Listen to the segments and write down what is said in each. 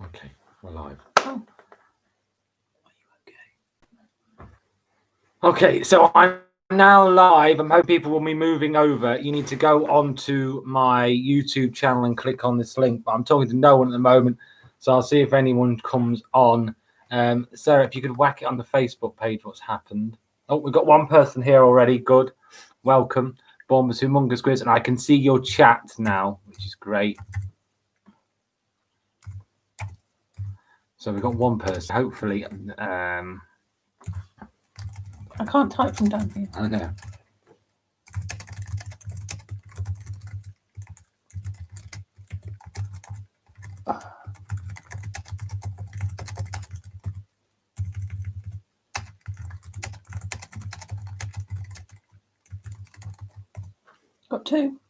Okay, we're live. Oh. Are you okay? Okay, so I'm now live. I'm hoping people will be moving over. You need to go onto my YouTube channel and click on this link. But I'm talking to no one at the moment, so I'll see if anyone comes on. Sarah, if you could whack it on the Facebook page, what's happened? Oh, we've got one person here already. Good. Welcome. Baumber's Humoungous Quiz, and I can see your chat now, which is great. So we've got one person. Hopefully, I can't type from down here. I know. Got two.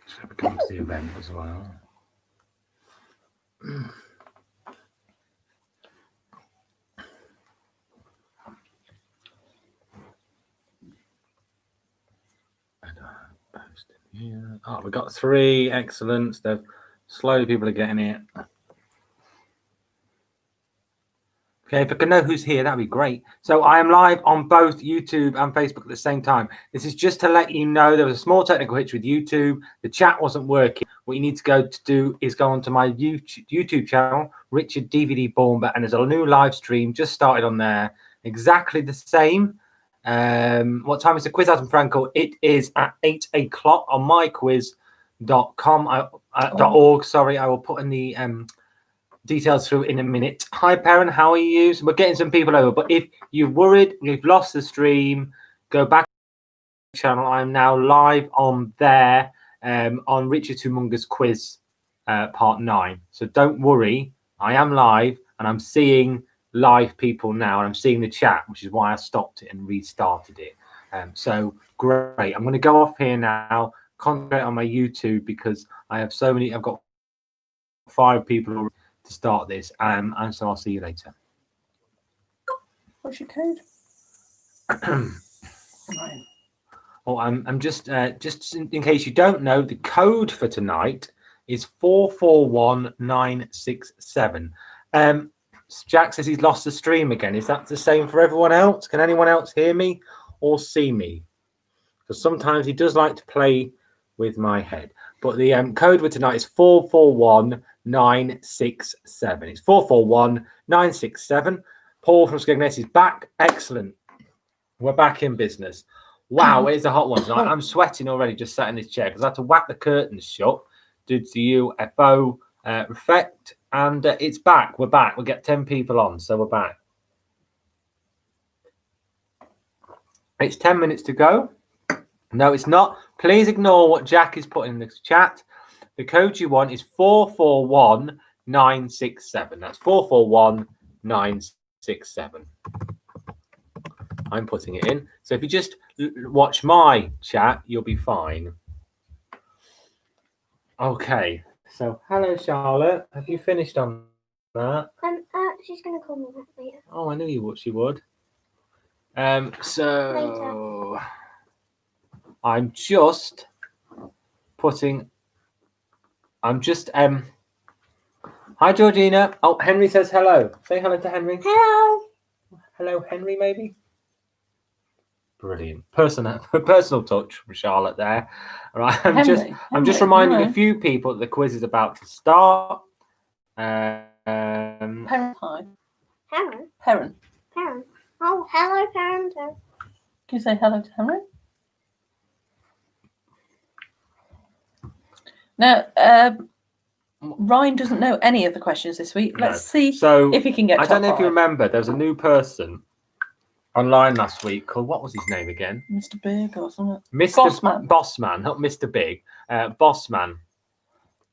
So becomes the event as well. Yeah. Oh, we got three. Excellent. They've slowly people are getting it. Okay, if I can know who's here, that'd be great. So I am live on both YouTube and Facebook at the same time. This is just to let you know there was a small technical hitch with YouTube. The chat wasn't working. What you need to go to do is go onto my YouTube channel, Richard DVD Baumber, and there's a new live stream just started on there. Exactly the same. What time is the quiz, Adam Franco? It is at 8 o'clock on myquiz.com. .org. Sorry, I will put in the details through in a minute. Hi, Perrin, how are you? So we're getting some people over, but if you're worried, you've lost the stream, go back to the channel. I'm now live on there on Richard Humoungous Quiz part 9. So don't worry, I am live and I'm seeing live people now and I'm seeing the chat, which is why I stopped it and restarted it. So great. I'm going to go off here now, concentrate on my YouTube because I have so many. I've got 5 people already to start this, and so I'll see you later. What's your code? Oh, I'm just in case you don't know, the code for tonight is 441967. Jack says he's lost the stream again. Is that the same for everyone else? Can anyone else hear me or see me? Because sometimes he does like to play with my head. But the code for tonight is 441967. It's 441967. Paul from Skegness is back. Excellent. We're back in business. Wow, it's a hot one tonight. I'm sweating already just sat in this chair because I had to whack the curtains shut due to the UFO effect. And it's back. We're back. We'll get 10 people on, so we're back. It's 10 minutes to go. No, it's not. Please ignore what Jack is putting in the chat. The code you want is 441967. That's 441967. I'm putting it in. So if you just watch my chat, you'll be fine. Okay. So hello, Charlotte. Have you finished on that? She's going to call me back later. Oh, I knew she would. So later. I'm just putting. Hi, Georgina. Oh, Henry says hello. Say hello to Henry. Hello. Hello, Henry, maybe. Brilliant. Personal touch from Charlotte there. All right. I'm just reminding a few people that the quiz is about to start. Perrin, hi. Perrin. Perrin. Perrin. Oh, hello, Perrin. Can you say hello to Henry? Now, Ryan doesn't know any of the questions this week. Let's see if he can get. I don't know if you remember, there was a new person online last week called, what was his name again? Mr. Big or something. Mr. Bossman, not Mr. Big. Bossman.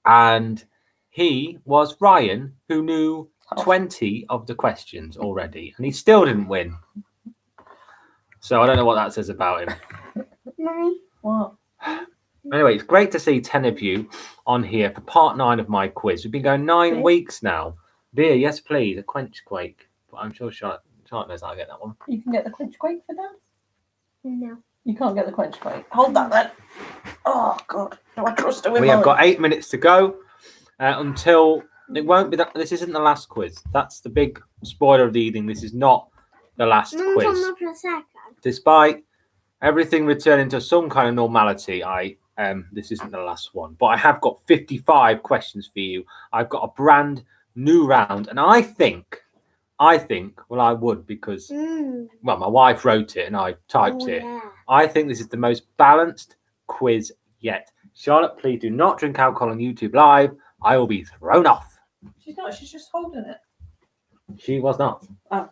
And he was Ryan, who knew 20 of the questions already, and he still didn't win. So I don't know what that says about him. Mommy. What? Anyway, it's great to see 10 of you on here for part 9 of my quiz. We've been going 9 weeks now. Beer, yes, please. A quench quake. But I'm sure Charlotte knows I'll get that one. You can get the quench quake for that? No. You can't get the quench quake. Hold that then. Oh, God. Do I trust her with We have mine? got 8 minutes to go until it won't be that. This isn't the last quiz. That's the big spoiler of the evening. This is not the last quiz. Despite everything returning to some kind of normality, this isn't the last one. But I have got 55 questions for you. I've got a brand new round, and I think, well, I would because, well, my wife wrote it and I typed it. Yeah. I think this is the most balanced quiz yet. Charlotte, please do not drink alcohol on YouTube Live. I will be thrown off. She's not. She's just holding it. She was not. Oh.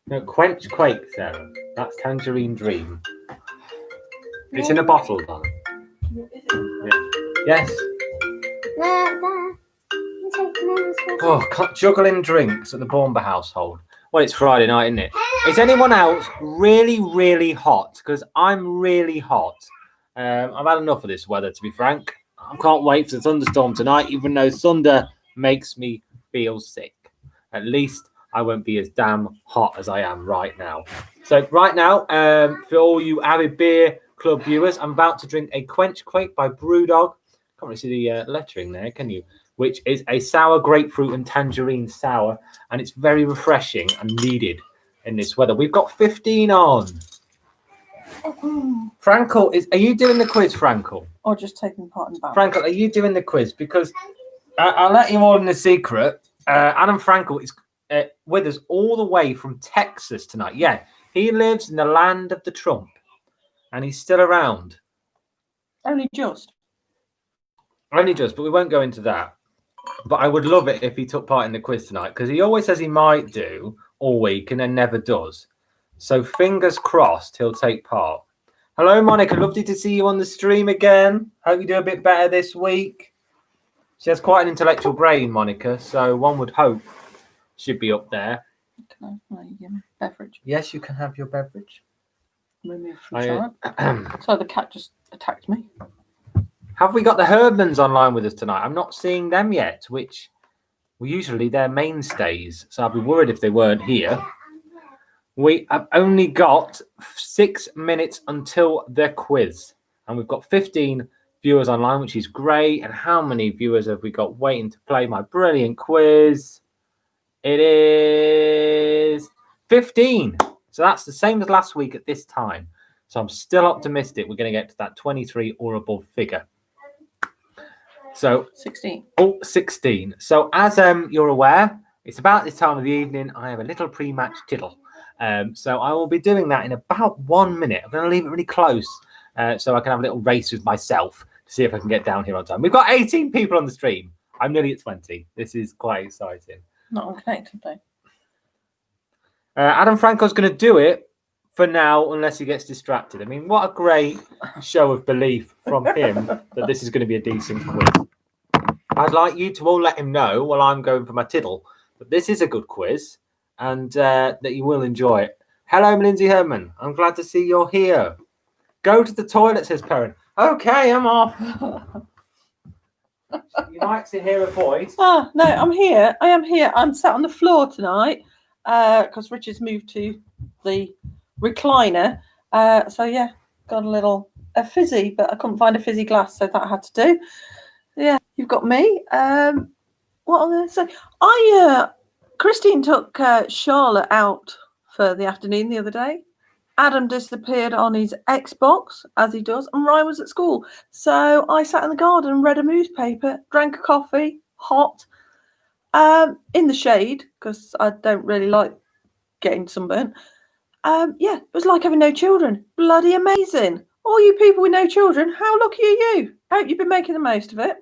No, Quench Quake, Sarah. That's Tangerine Dream. It's in a bottle, darling. Is it? Yes. Oh, juggling drinks at the Baumber household. Well, it's Friday night, isn't it? Is anyone else really, really hot? Because I'm really hot. I've had enough of this weather, to be frank. I can't wait for the thunderstorm tonight, even though thunder makes me feel sick. At least I won't be as damn hot as I am right now. So right now, for all you avid beer club viewers, I'm about to drink a Quench Quake by Brewdog. Can't really see the lettering there, can you? Which is a sour grapefruit and tangerine sour, and it's very refreshing and needed in this weather. We've got 15 on. Frankel, are you doing the quiz, Frankel? Or just taking part in the battle? Frankel, are you doing the quiz? Because I'll let you all in a secret. Adam Frankel is with us all the way from Texas tonight. Yeah, he lives in the land of the Trump, and he's still around. Only just. Only just, but we won't go into that. But I would love it if he took part in the quiz tonight, because he always says he might do all week and then never does. So fingers crossed he'll take part. Hello, Monica. Lovely to see you on the stream again. Hope you do a bit better this week. She has quite an intellectual brain, Monica, so one would hope she'd be up there. Can I have my beverage? Yes, you can have your beverage. Remove from Charlotte. So the cat just attacked me. Have we got the Herdmans online with us tonight? I'm not seeing them yet, which were usually their mainstays. So I'd be worried if they weren't here. We have only got 6 minutes until the quiz. And we've got 15 viewers online, which is great. And how many viewers have we got waiting to play my brilliant quiz? It is 15. So that's the same as last week at this time. So I'm still optimistic we're going to get to that 23 or above figure. So 16. Oh, 16. So as you're aware, it's about this time of the evening. I have a little pre-match tittle. So I will be doing that in about 1 minute. I'm going to leave it really close so I can have a little race with myself to see if I can get down here on time. We've got 18 people on the stream. I'm nearly at 20. This is quite exciting. Not unconnected, though. Adam Franco's going to do it for now, unless he gets distracted. I mean, what a great show of belief from him that this is going to be a decent quiz. I'd like you to all let him know while I'm going for my tiddle that this is a good quiz and that you will enjoy it. Hello, Lindsay Herman. I'm glad to see you're here. Go to the toilet, says Perrin. Okay, I'm off. You might hear a voice. Oh, no, I'm here. I am here. I'm sat on the floor tonight because Richard's moved to the recliner. So, yeah, got a fizzy, but I couldn't find a fizzy glass, so that I had to do. Yeah, you've got me. What am I going to say? Christine took Charlotte out for the afternoon the other day. Adam disappeared on his Xbox, as he does, and Ryan was at school. So I sat in the garden and read a newspaper, drank a coffee, hot, in the shade, because I don't really like getting sunburnt. Yeah, it was like having no children. Bloody amazing. All you people with no children, how lucky are you? I hope you've been making the most of it.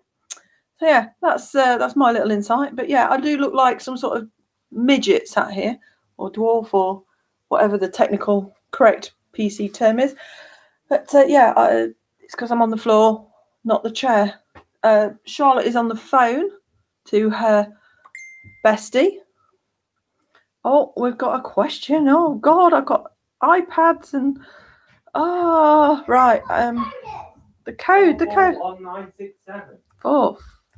So yeah, that's my little insight. But yeah, I do look like some sort of midget sat here, or dwarf, or whatever the technical correct PC term is. But yeah, it's because I'm on the floor, not the chair. Charlotte is on the phone to her bestie. Oh, we've got a question. Oh God, I've got iPads and right. The code. 41967.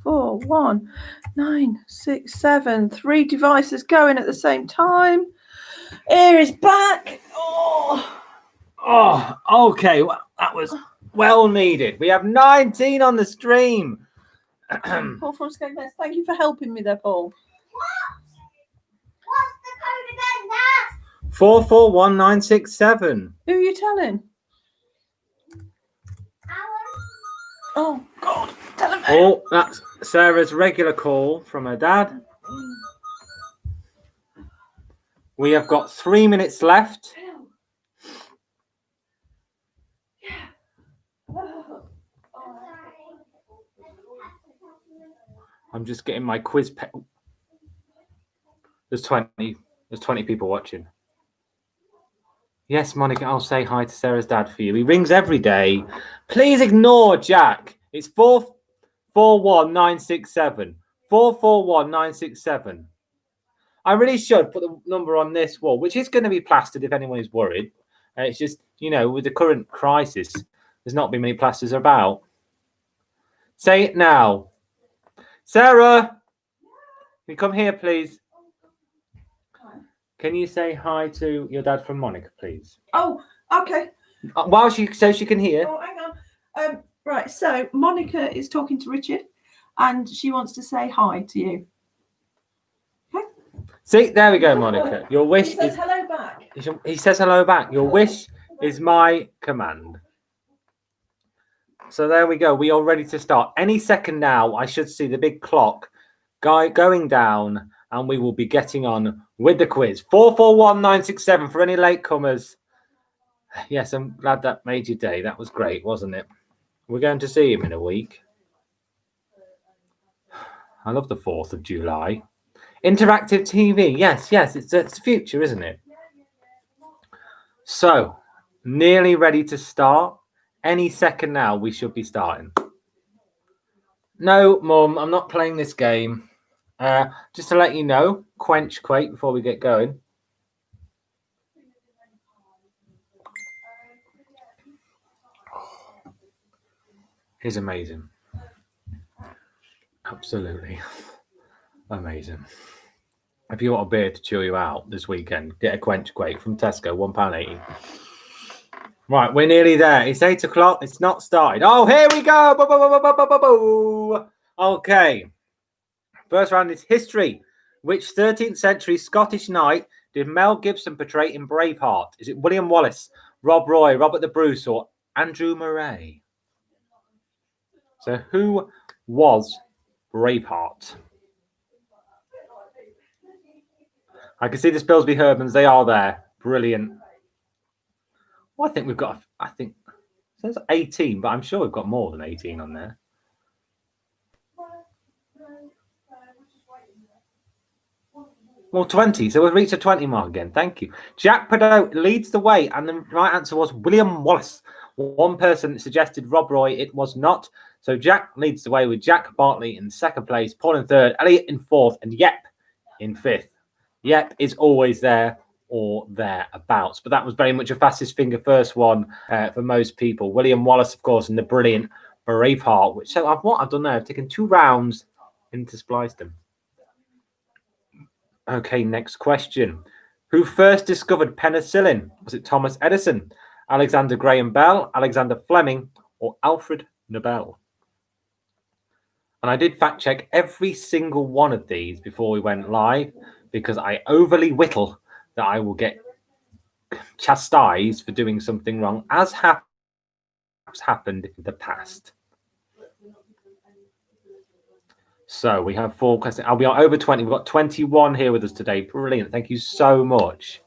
441-967. 3 devices going at the same time. Air is back. Oh, okay. Well, that was Well needed. We have 19 on the stream. Paul from Scagness, thank you for helping me there, Paul. What's the code again, Dad? 441967. Who are you telling? Alan? Oh, God. Telephone. Oh, that's Sarah's regular call from her dad. We have got 3 minutes left. I'm just getting my quiz. There's 20 people watching. Yes, Monica, I'll say hi to Sarah's dad for you. He rings every day. Please ignore Jack. It's 441967. 441967. I really should put the number on this wall, which is going to be plastered if anyone is worried. It's just, you know, with the current crisis, there's not been many plasters about. Say it now. Sarah, can you come here, please? Can you say hi to your dad from Monica, please? Oh, okay. While she can hear. Oh, hang on. Right, so Monica is talking to Richard and she wants to say hi to you. Okay. See, there we go, Monica. Your wish He says is hello back. he says hello back. Your wish is my command. So there we go. We are ready to start. Any second now, I should see the big clock going down, and we will be getting on with the quiz. 441967 for any latecomers. Yes, I'm glad that made your day. That was great, wasn't it? We're going to see him in a week. I love the 4th of July. Interactive TV. Yes, it's the future, isn't it? So, nearly ready to start. Any second now, we should be starting. No, Mum, I'm not playing this game. Just to let you know, quench quake before we get going. It's amazing. Absolutely amazing. If you want a beer to chill you out this weekend, get a quench quake from Tesco, £1.80. Right, we're nearly there. It's 8 o'clock. It's not started. Oh, here we go. Okay. First round is history. Which 13th century Scottish knight did Mel Gibson portray in Braveheart? Is it William Wallace, Rob Roy, Robert the Bruce, or Andrew Murray? So who was Braveheart? I can see the Spilsby Herbans. They are there. Brilliant. Well, I think we've got, it says 18, but I'm sure we've got more than 18 on there. Well, 20. So we've reached a 20 mark again. Thank you. Jack Prideaux leads the way, and the right answer was William Wallace. One person suggested Rob Roy. It was not. So Jack leads the way with Jack Bartley in second place, Paul in third, Elliot in fourth, and Yep in fifth. Yep is always there or thereabouts. But that was very much a fastest finger first one for most people. William Wallace, of course, and the brilliant Braveheart, which so what I've done there, I've taken 2 rounds into spliced them. Okay, next question. Who first discovered penicillin? Was it Thomas Edison, Alexander Graham Bell, Alexander Fleming, or Alfred Nobel? And I did fact check every single one of these before we went live because I overly whittle that I will get chastised for doing something wrong, as happened in the past. So we have 4 questions. We are over 20. We've got 21 here with us today. Brilliant. Thank you so much.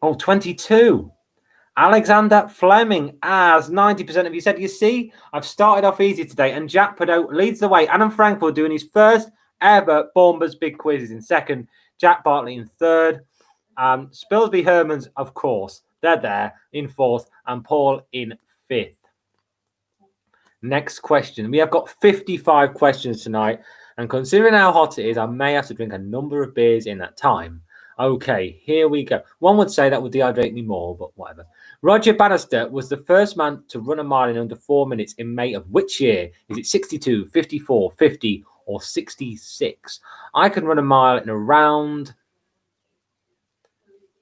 Oh, 22. Alexander Fleming, as 90% of you said. You see, I've started off easy today, and Jack Prideaux leads the way. Adam Frankfurt doing his first ever Baumber's Big Quiz is in second. Jack Bartley in third. Spilsby Hermans, of course, they're there in fourth, and Paul in fifth. Next question. We have got 55 questions tonight, and considering how hot it is, I may have to drink a number of beers in that time. Okay, here we go. One would say that would dehydrate me more, but whatever. Roger Bannister was the first man to run a mile in under 4 minutes in May of which year? Is it 62, 54, 50, or 66? I can run a mile in around...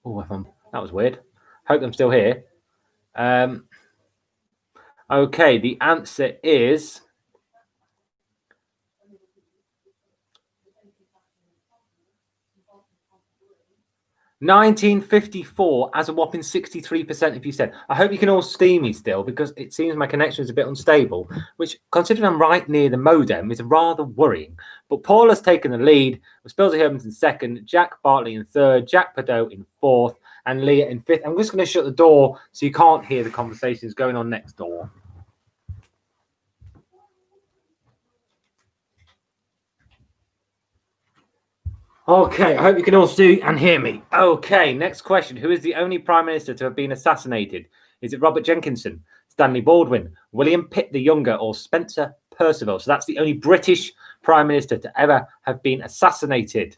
Oh, that was weird. Hope I'm still here. Okay, the answer is 1954, as a whopping 63% of you said. I hope you can all see me still, because it seems my connection is a bit unstable, which, considering I'm right near the modem, is rather worrying. But Paul has taken the lead, with Spilsy Hermans in second, Jack Bartley in third, Jack Padot in fourth, and Leah in fifth. I'm just going to shut the door so you can't hear the conversations going on next door. Okay, I hope you can all see and hear me. Okay, next question. Who is the only Prime Minister to have been assassinated? Is it Robert Jenkinson, Stanley Baldwin, William Pitt the Younger, or Spencer Perceval? So that's the only British Prime Minister to ever have been assassinated.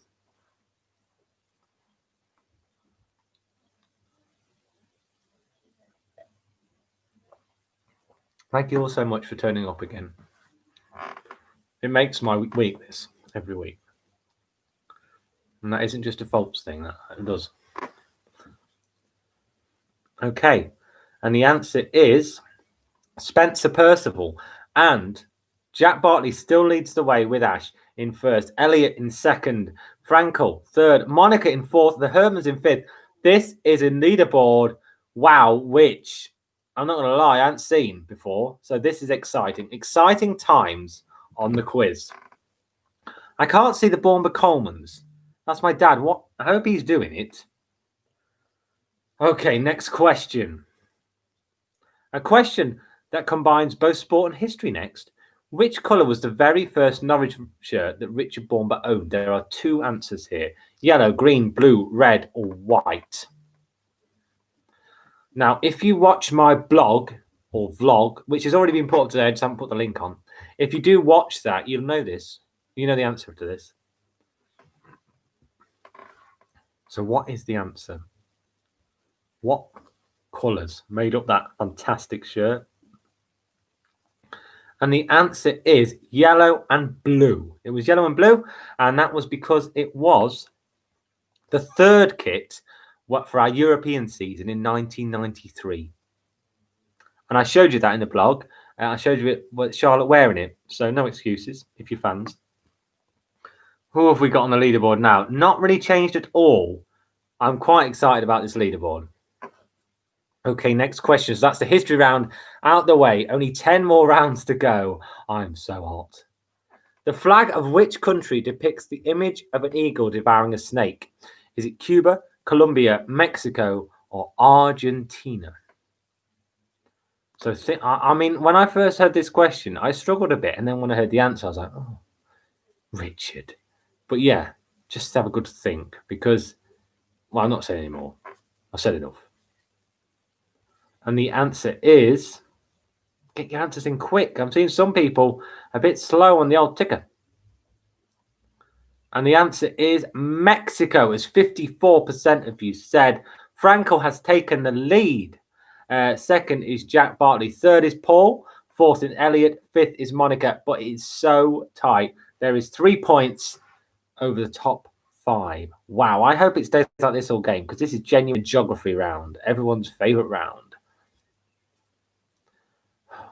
Thank you all so much for turning up again. It makes my week this every week. And that isn't just a false thing, that it does. Okay, and the answer is Spencer Perceval. And Jack Bartley still leads the way with Ash in first, Elliot in second, Frankel third, Monica in fourth, the Hermans in fifth. This is a leaderboard, wow, which I'm not going to lie, I haven't seen before. So this is exciting. Exciting times on the quiz. I can't see the Baumber Colemans. That's my dad. What? I hope he's doing it. Okay, next question. A question that combines both sport and history next. Which colour was the very first Norwich shirt that Richard Baumber owned? There are two answers here. Yellow, green, blue, red, or white. Now, if you watch my blog or vlog, which has already been put up today, I just haven't put the link on. If you do watch that, you'll know this. You know the answer to this. So what is the answer? What colours made up that fantastic shirt? And the answer is yellow and blue. It was yellow and blue, and that was because it was the third kit for our European season in 1993. And I showed you that in the blog. I showed you it with Charlotte wearing it. So no excuses if you're fans. Who have we got on the leaderboard now? Not really changed at all. I'm quite excited about this leaderboard. Okay, next question. So that's the history round out the way. Only 10 more rounds to go. I'm so hot. The flag of which country depicts the image of an eagle devouring a snake? Is it Cuba, Colombia, Mexico, or Argentina? So, I mean, when I first heard this question, I struggled a bit. And then when I heard the answer, I was like, oh, Richard. But yeah, just have a good think because, well, I'm not saying anymore. I've said enough. And the answer is, get your answers in quick. I'm seeing some people a bit slow on the old ticker. And the answer is Mexico, as 54% of you said. Frankel has taken the lead. Second is Jack Bartley. Third is Paul. Fourth is Elliot. Fifth is Monica. But it's so tight. There is 3 points over the top 5. Wow. I hope it stays like this all game because this is genuine geography round. Everyone's favourite round.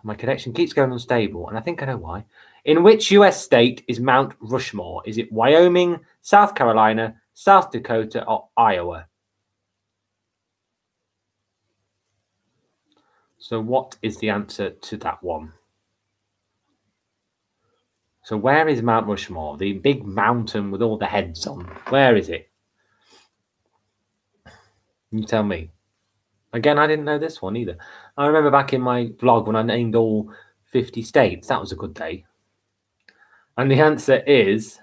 My connection keeps going unstable, and I think I know why. In which US state is Mount Rushmore? Is it Wyoming, South Carolina, South Dakota, or Iowa? So what is the answer to that one? So where is Mount Rushmore? The big mountain with all the heads on. Where is it? You tell me. Again, I didn't know this one either. I remember back in my vlog when I named all 50 states. That was a good day. And the answer is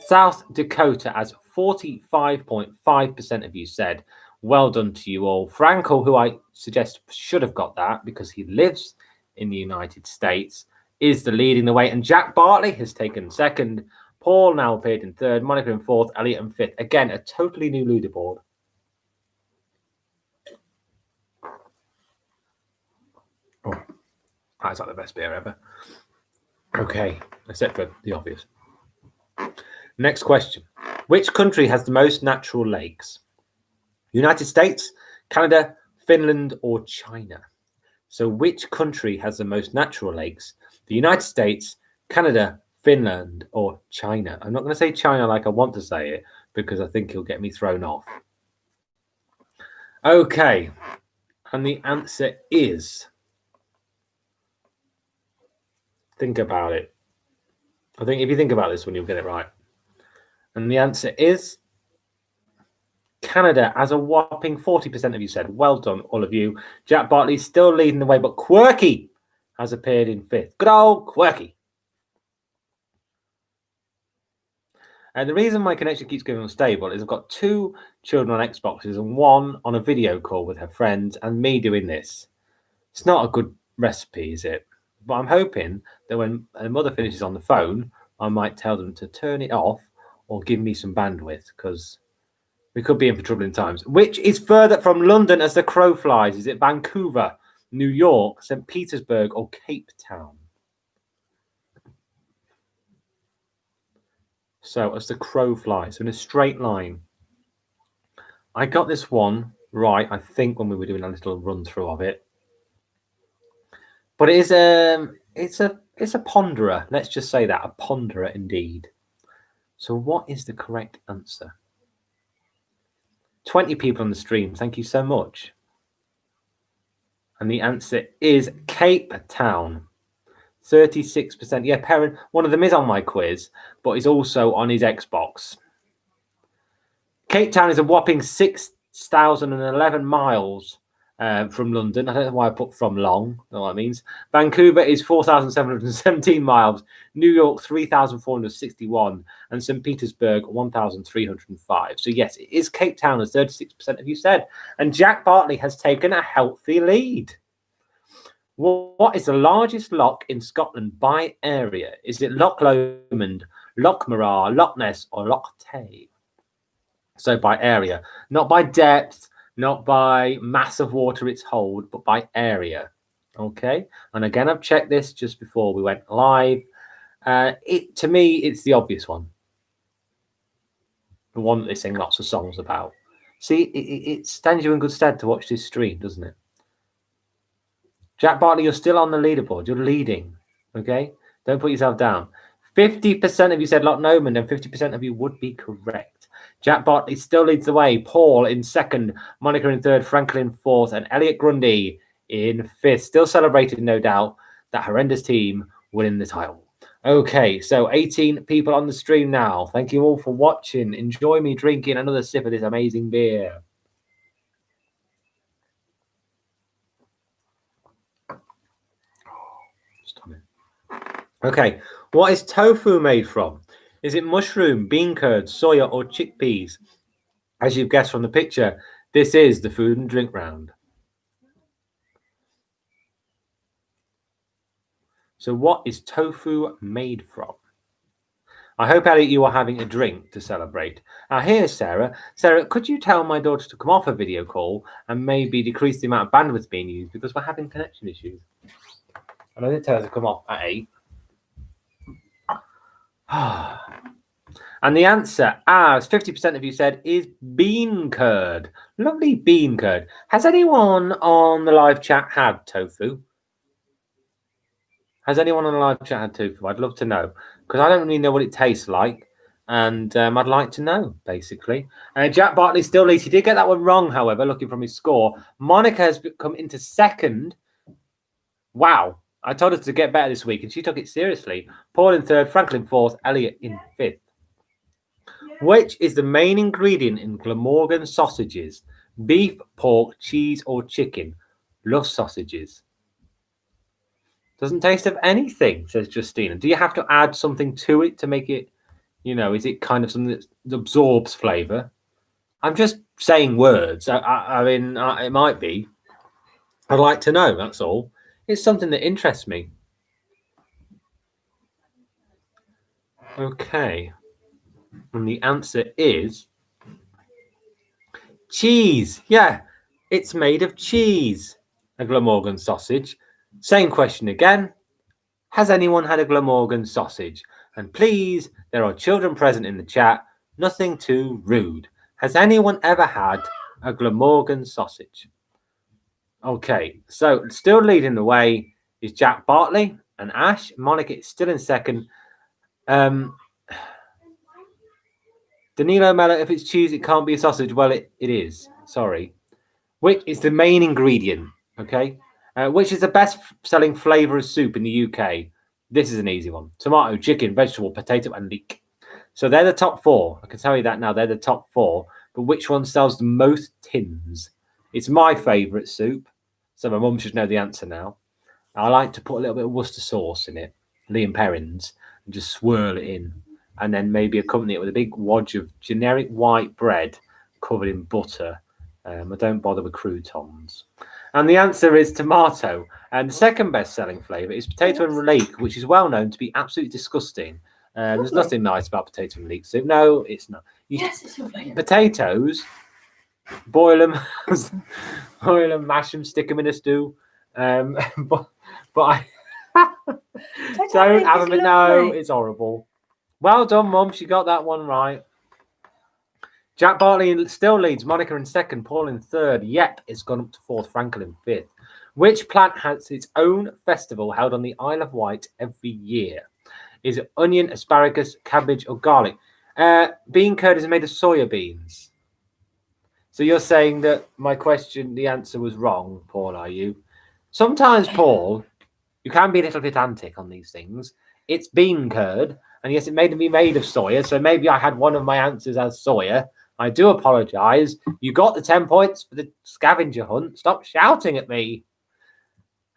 South Dakota, as 45.5% of you said. Well done to you all. Frankel, who I suggest should have got that because he lives in the United States, is the leading the way. And Jack Bartley has taken second. Paul now appeared in third. Monica in fourth. Elliot in fifth. Again, a totally new leaderboard. Oh, that's like the best beer ever. Okay, except for the obvious. Next question. Which country has the most natural lakes? United States, Canada, Finland, or China? So which country has the most natural lakes? The United States, Canada, Finland, or China? I'm not going to say China like I want to say it because I think it'll get me thrown off. Okay, and the answer is, think about it. I think if you think about this one, you'll get it right. And the answer is Canada, as a whopping 40% of you said. Well done, all of you. Jack Bartley's still leading the way, but Quirky has appeared in 5th. Good old Quirky. And the reason my connection keeps going unstable is I've got 2 children on Xboxes and 1 on a video call with her friends and me doing this. It's not a good recipe, is it? But I'm hoping that when a mother finishes on the phone, I might tell them to turn it off or give me some bandwidth, because we could be in for troubling times. Which is further from London as the crow flies? Is it Vancouver, New York, St. Petersburg, or Cape Town? So as the crow flies, so in a straight line. I got this one right, I think, when we were doing a little run through of it. But it is it's a ponderer. Let's just say that, a ponderer indeed. So what is the correct answer? 20 people on the stream. Thank you so much. And the answer is Cape Town. 36%. Yeah, Perrin, one of them is on my quiz, but he's also on his Xbox. Cape Town is a whopping 6,011 miles from London. I don't know why I put from long. You know what that means. Vancouver is 4,717 miles. New York, 3,461. And St. Petersburg, 1,305. So yes, it is Cape Town, as 36% of you said. And Jack Bartley has taken a healthy lead. What is the largest loch in Scotland by area? Is it Loch Lomond, Loch Morar, Loch Ness, or Loch Tay? So by area, not by depth, not by mass of water it's hold, but by area. Okay, and again, I've checked this just before we went live. To me, it's the obvious one. The one that they sing lots of songs about. See, it stands you in good stead to watch this stream, doesn't it? Jack Bartley, you're still on the leaderboard. You're leading. Okay? Don't put yourself down. 50% of you said Loch Lomond, and 50% of you would be correct. Jack Bartley still leads the way. Paul in 2nd, Monica in 3rd, Franklin 4th, and Elliot Grundy in 5th. Still celebrating, no doubt, that horrendous team winning the title. Okay, so 18 people on the stream now. Thank you all for watching. Enjoy me drinking another sip of this amazing beer. Okay, what is tofu made from? Is it mushroom, bean curd, soya, or chickpeas? As you've guessed from the picture, this is the food and drink round. So what is tofu made from? I hope, Elliot, you are having a drink to celebrate. Now, here's Sarah. Sarah, could you tell my daughter to come off a video call and maybe decrease the amount of bandwidth being used, because we're having connection issues? And I did tell her to come off at 8. And the answer, as 50% of you said, is bean curd. Lovely bean curd. Has anyone on the live chat had tofu? Has anyone on the live chat had tofu? I'd love to know, because I don't really know what it tastes like. And I'd like to know, basically. Jack Bartley still leads. He did get that one wrong, however, looking from his score. Monica has come into 2nd. Wow. I told her to get better this week, and she took it seriously. Paul in 3rd, Franklin 4th, Elliot in 5th. Which is the main ingredient in Glamorgan sausages? Beef, pork, cheese, or chicken? Love sausages. Doesn't taste of anything, says Justina. Do you have to add something to it to make it, is it kind of something that absorbs flavour? I'm just saying words. I mean, it might be. I'd like to know, that's all. It's something that interests me. Okay. And the answer is cheese. Yeah, it's made of cheese. A Glamorgan sausage. Same question again. Has anyone had a Glamorgan sausage? And please, there are children present in the chat. Nothing too rude. Has anyone ever had a Glamorgan sausage? Okay, so still leading the way is Jack Bartley and Ash. Monica is still in second. Danilo Mello, if it's cheese, it can't be a sausage. Well, it is. Sorry. Which is the main ingredient? Okay. Which is the best selling flavour of soup in the UK? This is an easy one. Tomato, chicken, vegetable, potato, and leek. So they're the top four. I can tell you that now. They're the top four. But which one sells the most tins? It's my favourite soup. So my mum should know the answer now. I like to put a little bit of Worcester sauce in it, Liam Perrins, and just swirl it in. And then maybe accompany it with a big wodge of generic white bread covered in butter. I don't bother with croutons. And the answer is tomato. And the second best-selling flavour is potato and leek, which is well known to be absolutely disgusting. There's nothing nice about potato and leek soup. No, it's not. Yes, it's lovely. Potatoes, boil them, mash them, stick them in a stew. But I don't have them. No, it's horrible. Well done, Mum. She got that one right. Jack Bartley still leads. Monica in second. Paul in third. Yep, it's gone up to fourth. Frankel in fifth. Which plant has its own festival held on the Isle of Wight every year? Is it onion, asparagus, cabbage, or garlic? Bean curd is made of soya beans. So you're saying that my question, the answer was wrong, Paul, are you? Sometimes, Paul, you can be a little bit antic on these things. It's bean curd, and yes, it may be made of soya, so maybe I had one of my answers as soya. I do apologise. You got the 10 points for the scavenger hunt. Stop shouting at me.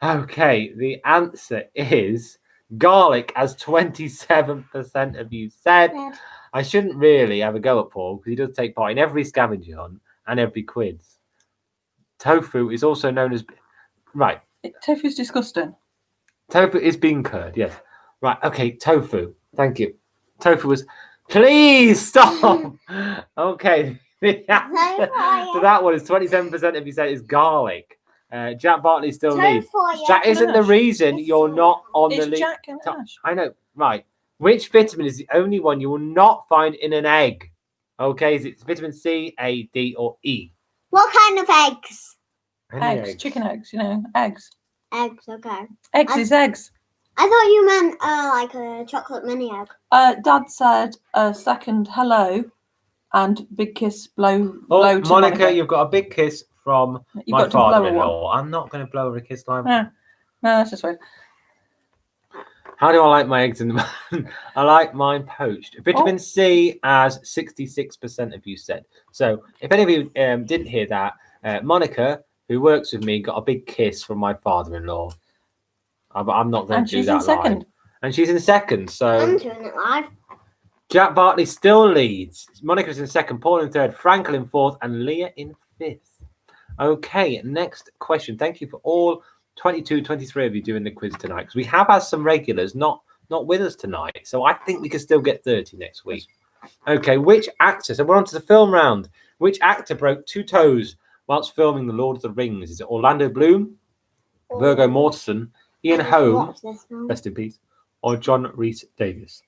Okay, the answer is garlic, as 27% of you said. I shouldn't really have a go at Paul, because he does take part in every scavenger hunt and every quiz. Tofu is also known as... Right. Tofu's disgusting. Tofu is bean curd, yes. Right, okay, tofu. Thank you. Tofu was... Please stop! Okay. The answer to that one is 27% of you said is garlic. Jack Bartley still leads. Jack isn't the reason you're not on the lead. Jack and Ash. I know, right. Which vitamin is the only one you will not find in an egg? Okay, is it vitamin C, A, D, or E? What kind of eggs? Eggs, chicken eggs, eggs. Eggs, okay. Eggs is eggs. I thought you meant like a chocolate mini egg. Dad said second hello and big kiss blow to Monica, Monica. you've got a big kiss from my father-in-law. I'm not going to blow her a kiss like that. No, that's just fine. How do I like my eggs in the I like mine poached. Vitamin C, as 66% of you said. So if any of you didn't hear that, Monica, who works with me, got a big kiss from my father-in-law. I'm not going to do that live. And she's in second. So I'm doing it live. Jack Bartley still leads. Monica's in second, Paul in third, Frankel in fourth, and Leah in fifth. Okay, next question. Thank you for all 22, 23 of you doing the quiz tonight, because we have had some regulars not with us tonight. So I think we can still get 30 next week. Okay, which actor, so we're on to the film round. Which actor broke 2 toes whilst filming The Lord of the Rings? Is it Orlando Bloom, Viggo Mortensen, Ian Holm, rest in peace, or John Rhys-Davies?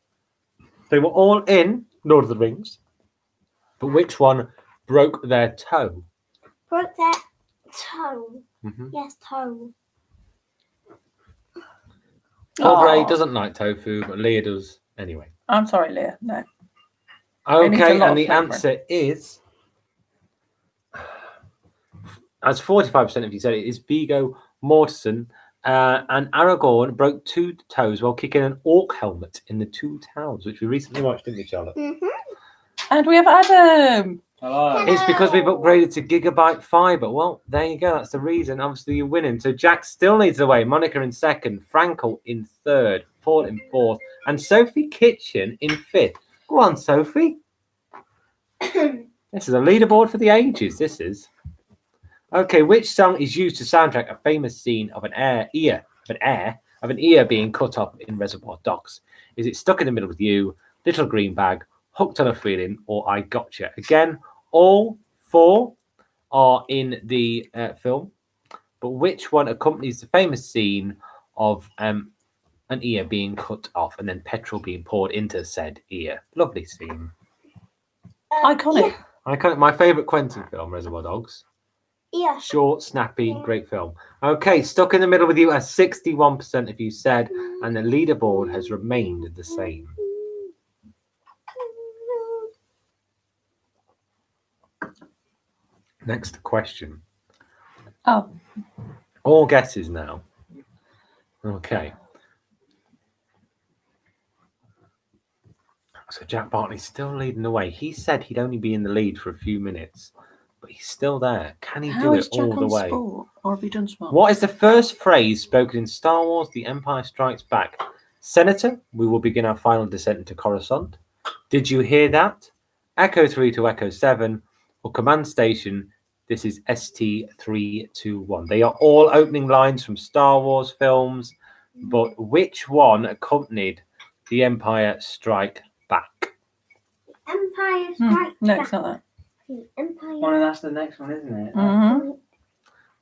They were all in Lord of the Rings, but which one broke their toe? Broke their toe. Mm-hmm. Yes, toe. Aubrey doesn't like tofu, but Leah does anyway. I'm sorry, Leah. No. Okay, and the answer is, as 45% of you said, it is Viggo Mortensen. And Aragorn broke 2 toes while kicking an orc helmet in the 2 Towns, which we recently watched, didn't we, Charlotte? Mm-hmm. And we have Adam. Hello. It's because we've upgraded to gigabyte fiber. Well, there you go. That's the reason. Obviously, you're winning. So Jack still leads the way. Monica in second, Frankel in third, Paul in fourth, and Sophie Kitchen in fifth. Go on, Sophie. This is a leaderboard for the ages. This is. Okay, which song is used to soundtrack a famous scene of an ear being cut off in Reservoir Dogs? Is it Stuck in the Middle with You, Little Green Bag, Hooked on a Feeling, or I Gotcha? Again, all 4 are in the film, but which one accompanies the famous scene of an ear being cut off and then petrol being poured into said ear? Lovely scene. Iconic. Yeah. My favourite Quentin film, Reservoir Dogs. Yeah. Short, snappy, great film. Okay, stuck in the middle with you as 61% of you said, and the leaderboard has remained the same. Next question. Oh, All guesses now. Okay. So Jack Bartley's still leading the way. He said he'd only be in the lead for a few minutes, but he's still there. Can he how do is it Jack all the on way? sport? Or have you done smart? What is the first phrase spoken in Star Wars The Empire Strikes Back? Senator, we will begin our final descent into Coruscant. Did you hear that? Echo 3 to Echo 7, or Command Station, this is ST321. They are all opening lines from Star Wars films, but which one accompanied The Empire Strike Back? Empire Strikes No, Back. it's not that. The Empire. Well, that's the next one, isn't it? Mm-hmm.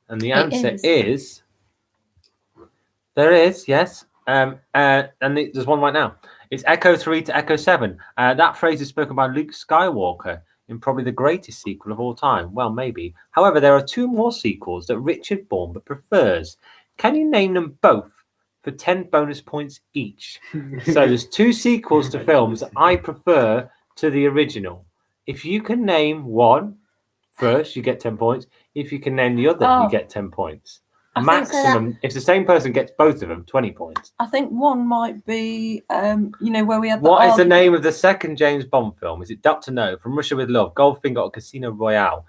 And the It answer is. is... There is, yes. And there's one right now. It's Echo 3 to Echo 7. That phrase is spoken by Luke Skywalker in probably the greatest sequel of all time. Well, maybe. However, there are two more sequels that Richard Baumber prefers. Can you name them both for 10 bonus points each? So there's two sequels to films that I prefer to the original. If you can name one first, you get 10 points. If you can name the other, you Oh. get 10 points. I think so. Maximum, if the same person gets both of them, 20 points. I think one might be, where we had the What is the argument. name of the second James Bond film? Is it Dr. No, From Russia with Love, Goldfinger, or Casino Royale?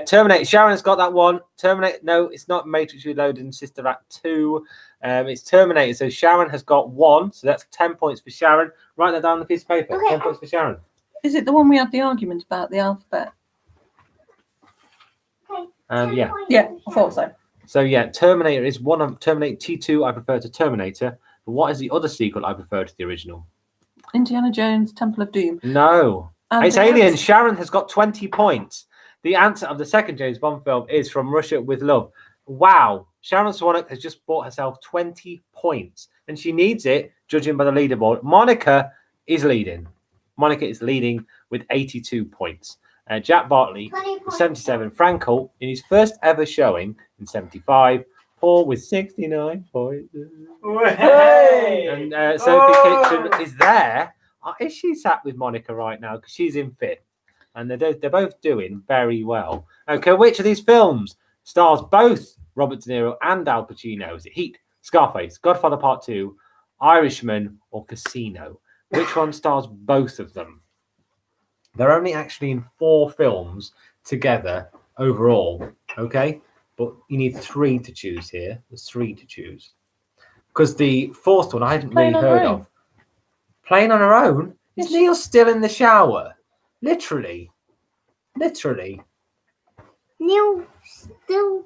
Terminator. Sharon's got that one. Terminator. No, it's not Matrix Reloaded and Sister Act 2. It's Terminator. So Sharon has got one. So that's 10 points for Sharon. Write that down on the piece of paper. Okay. 10 points for Sharon. Is it the one we had the argument about, the alphabet? Okay. Yeah. Yeah, I thought so. So yeah, Terminator is one of Terminator T2. I prefer to Terminator. But what is the other sequel I prefer to the original? Indiana Jones, Temple of Doom. No. And It's the Alien. answer- Sharon has got 20 points. The answer of the second James Bond film is From Russia with Love. Wow. Sharon Swanwick has just bought herself 20 points. And she needs it, judging by the leaderboard. Monica is leading. Monica is leading with 82 points. Jack Bartley, 20 points. 77. Frank Holt, in his first ever showing, in 75. Paul with 69 points. Hey! And Sophie Kitchen is there. Is she sat with Monica right now? Because she's in fifth. And they're both doing very well. Okay, which of these films stars both Robert De Niro and Al Pacino? Is it Heat, Scarface, Godfather Part 2, Irishman, or Casino? Which one stars both of them? They're only actually in 4 films together overall. Okay? But you need 3 to choose here. There's 3 to choose. Because the fourth one I hadn't really Playing on heard Her of. Playing on her own? Is Yes. Neil still in the shower? Literally. Neil still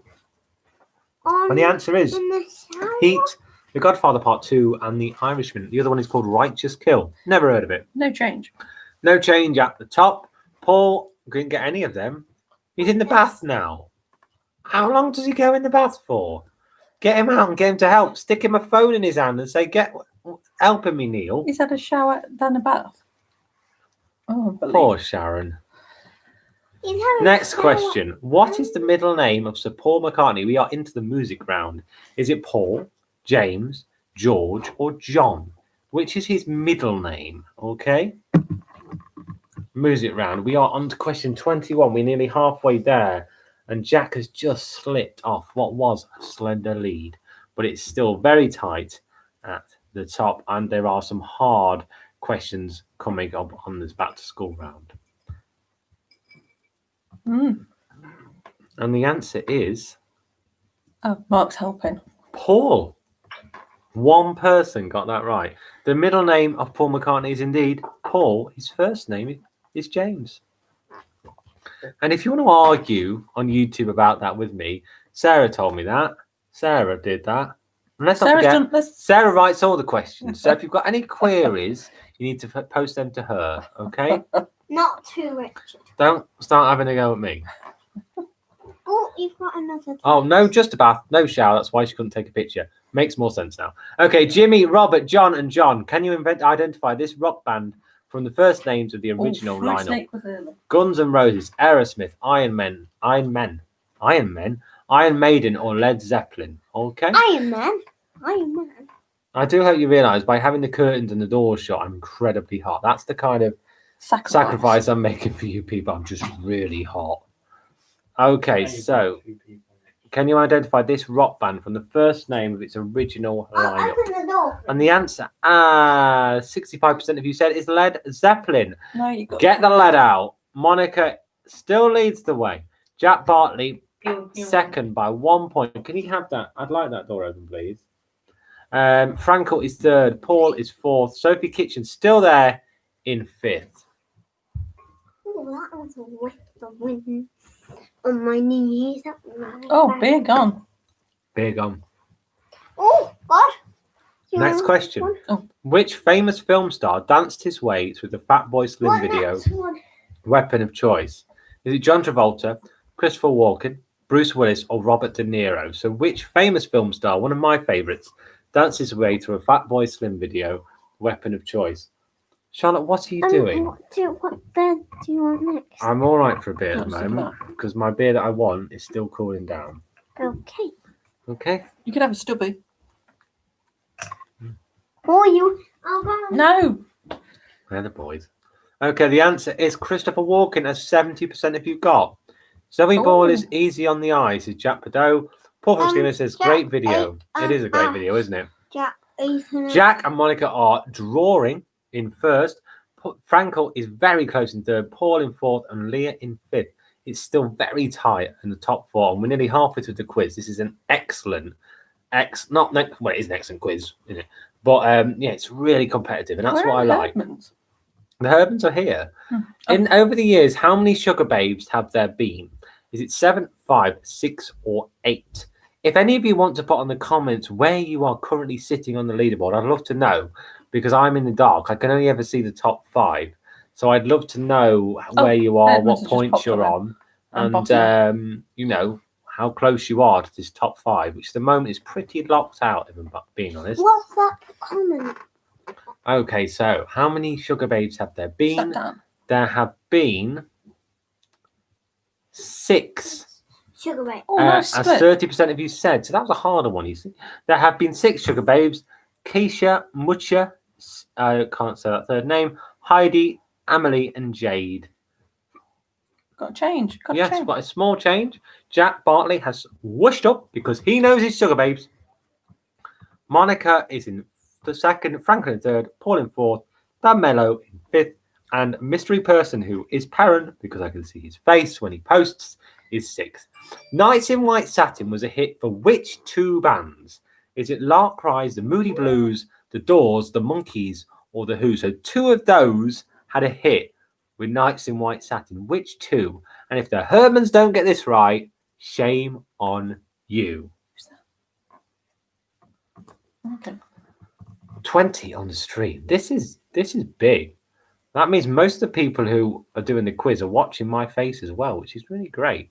on And the answer is in the shower. Heat, The Godfather Part 2, and The Irishman. The other one is called Righteous Kill. Never heard of it. No change. No change at the top. Paul couldn't get any of them. He's in the bath now. How long does he go in the bath for? Get him out and get him to help. Stick him a phone in his hand and say, "Get helping me, Neil." He's had a shower, then a bath. Oh, I believe. Poor Sharon. He's having Next a shower. question. What is the middle name of Sir Paul McCartney? We are into the music round. Is it Paul, James, George, or John? Which is his middle name? Okay. Music round. We are on to question 21. We're nearly halfway there. And Jack has just slipped off what was a slender lead. But it's still very tight at the top. And there are some hard questions coming up on this back to school round. And the answer is Oh, Mark's helping. Paul. One person got that right. The middle name of Paul McCartney is indeed Paul. His first name is James. And if you want to argue on YouTube about that with me, Sarah told me that. Sarah did that. And let's not forget, Sarah writes all the questions. So if you've got any queries, you need to post them to her, okay? Not too Richard. Don't start having a go at me. Oh, you've got another. Oh, no, just a bath, no shower. That's why she couldn't take a picture. Makes more sense now. Okay, Jimmy, Robert, John, and John. Can you identify this rock band from the first names of the original lineup? Snake was early. Guns N' Roses, Aerosmith, Iron Men, Iron Men, Iron Maiden, or Led Zeppelin. Okay. Iron Man. Iron Man. I do hope you realise by having the curtains and the doors shut, I'm incredibly hot. That's the kind of sacrifice I'm making for you people. I'm just really hot. Okay, so can you identify this rock band from the first name of its original lineup? Open the door. And the answer, 65% of you said is Led Zeppelin. No, you got Get the lead out. Monica still leads the way. Jack Bartley second by 1 point. Can you have that? I'd like that door open, please. Frankel is third. Paul is fourth. Sophie Kitchen still there in fifth. Oh, that was a whiff of wind on my knees. That was nice. Oh, beer gone. Beer gone. Oh, God. You Next want question. one? Oh. Which famous film star danced his way through the Fatboy Slim What video next one? Weapon of Choice? Is it John Travolta, Christopher Walken, Bruce Willis, or Robert De Niro? So which famous film star, one of my favourites, danced his way through a Fatboy Slim video Weapon of Choice? Charlotte, what are you doing? What bed do you want next? I'm all right for a beer at the What's the moment because my beer that I want is still cooling down. Okay. Okay. You could have a stubby. For you. I'll go. No. They're the boys. Okay, the answer is Christopher Walken, as 70% of you got. Zoe Ball is easy on the eyes, is Jack Padot. Paul from Skinner says, Jack, great video. It is a great Ash. video, isn't it? Jack, Ethan. Jack and Monica are drawing in first. Frankel is very close in third. Paul in fourth and Leah in fifth. It's still very tight in the top four. And we're nearly halfway through the quiz. This is an excellent, it is an excellent quiz, isn't it? But yeah, it's really competitive, and that's Where what I are like. Herdmans? The Herdmans are here. Oh. In over the years, how many sugar babes have there been? Is it 7, 5, 6, or 8? If any of you want to put on the comments where you are currently sitting on the leaderboard, I'd love to know, because I'm in the dark. I can only ever see the top 5. So I'd love to know where you are, Herdmans what has just points popped you're on on, there. and you know, how close you are to this top 5, which at the moment is pretty locked out, if I'm being honest. What's that comment? Okay, so how many sugar babes have there been? Sat down. There have been 6. Sugar Ray. Oh, nice As split. 30% of you said. So that was a harder one, you see. There have been 6 sugar babes. Keisha, Mucha, I can't say that third name, Heidi, Amelie, and Jade. Got a change. Got a Yes, change. but a small change. Jack Bartley has whooshed up because he knows his sugar babes. Monica is in the second, Franklin in third, Paul in fourth, Dan Mello in fifth, and mystery person who is Perrin, because I can see his face when he posts, is sixth. Nights in White Satin was a hit for which 2 bands? Is it Lark Rise, the Moody Blues, the Doors, the Monkees, or the Who? So 2 of those had a hit with Nights in White Satin. Which 2? And if the Hermans don't get this right, shame on you. Okay. 20 on the stream. This is big. That means most of the people who are doing the quiz are watching my face as well, which is really great.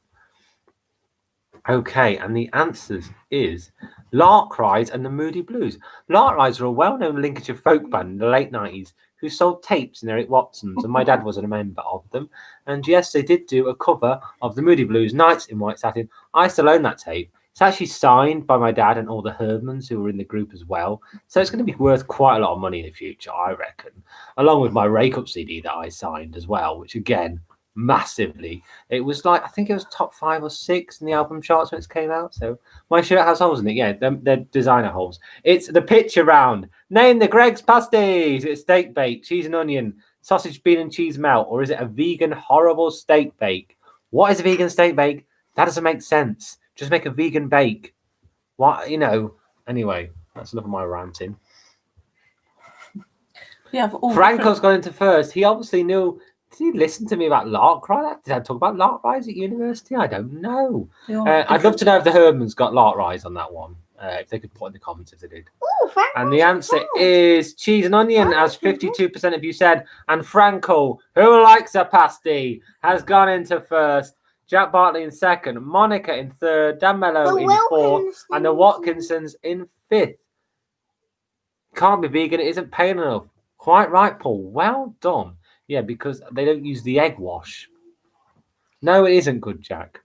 Okay, and the answers is Lark Rise and the Moody Blues. Lark Rise are a well-known Lincolnshire folk band in the late 90s who sold tapes in Eric Watson's, and my dad was a member of them. And yes, they did do a cover of the Moody Blues, Nights in White Satin. I still own that tape. It's actually signed by my dad and all the Herdmans who were in the group as well. So it's going to be worth quite a lot of money in the future, I reckon. Along with my Rake Up CD that I signed as well, which again, massively. It was like, I think it was top 5 or 6 in the album charts when it came out. So my shirt has holes in it. Yeah, they're designer holes. It's the picture round. Name the Greg's pasties. It's steak bake, cheese and onion, sausage, bean and cheese melt, or is it a vegan horrible steak bake? What is a vegan steak bake? That doesn't make sense. Just make a vegan bake. What, you know? Anyway, that's enough of my ranting. Yeah, Franco's gone into first. He obviously knew. Did he listen to me about Lark Rise? Did I talk about Lark Rise at university? I don't know. I'd love to know if the Herdmans got Lark Rise on that one. If they could put in the comments if they did. Ooh, And the answer is cheese and onion, as 52% of you said. And Franco, who likes a pasty, has gone into first. Jack Bartley in second. Monica in third. Dan Mello in fourth. And the Watkinsons in fifth. Can't be vegan. It isn't pale enough. Quite right, Paul. Well done. Yeah, because they don't use the egg wash. No, it isn't good, Jack.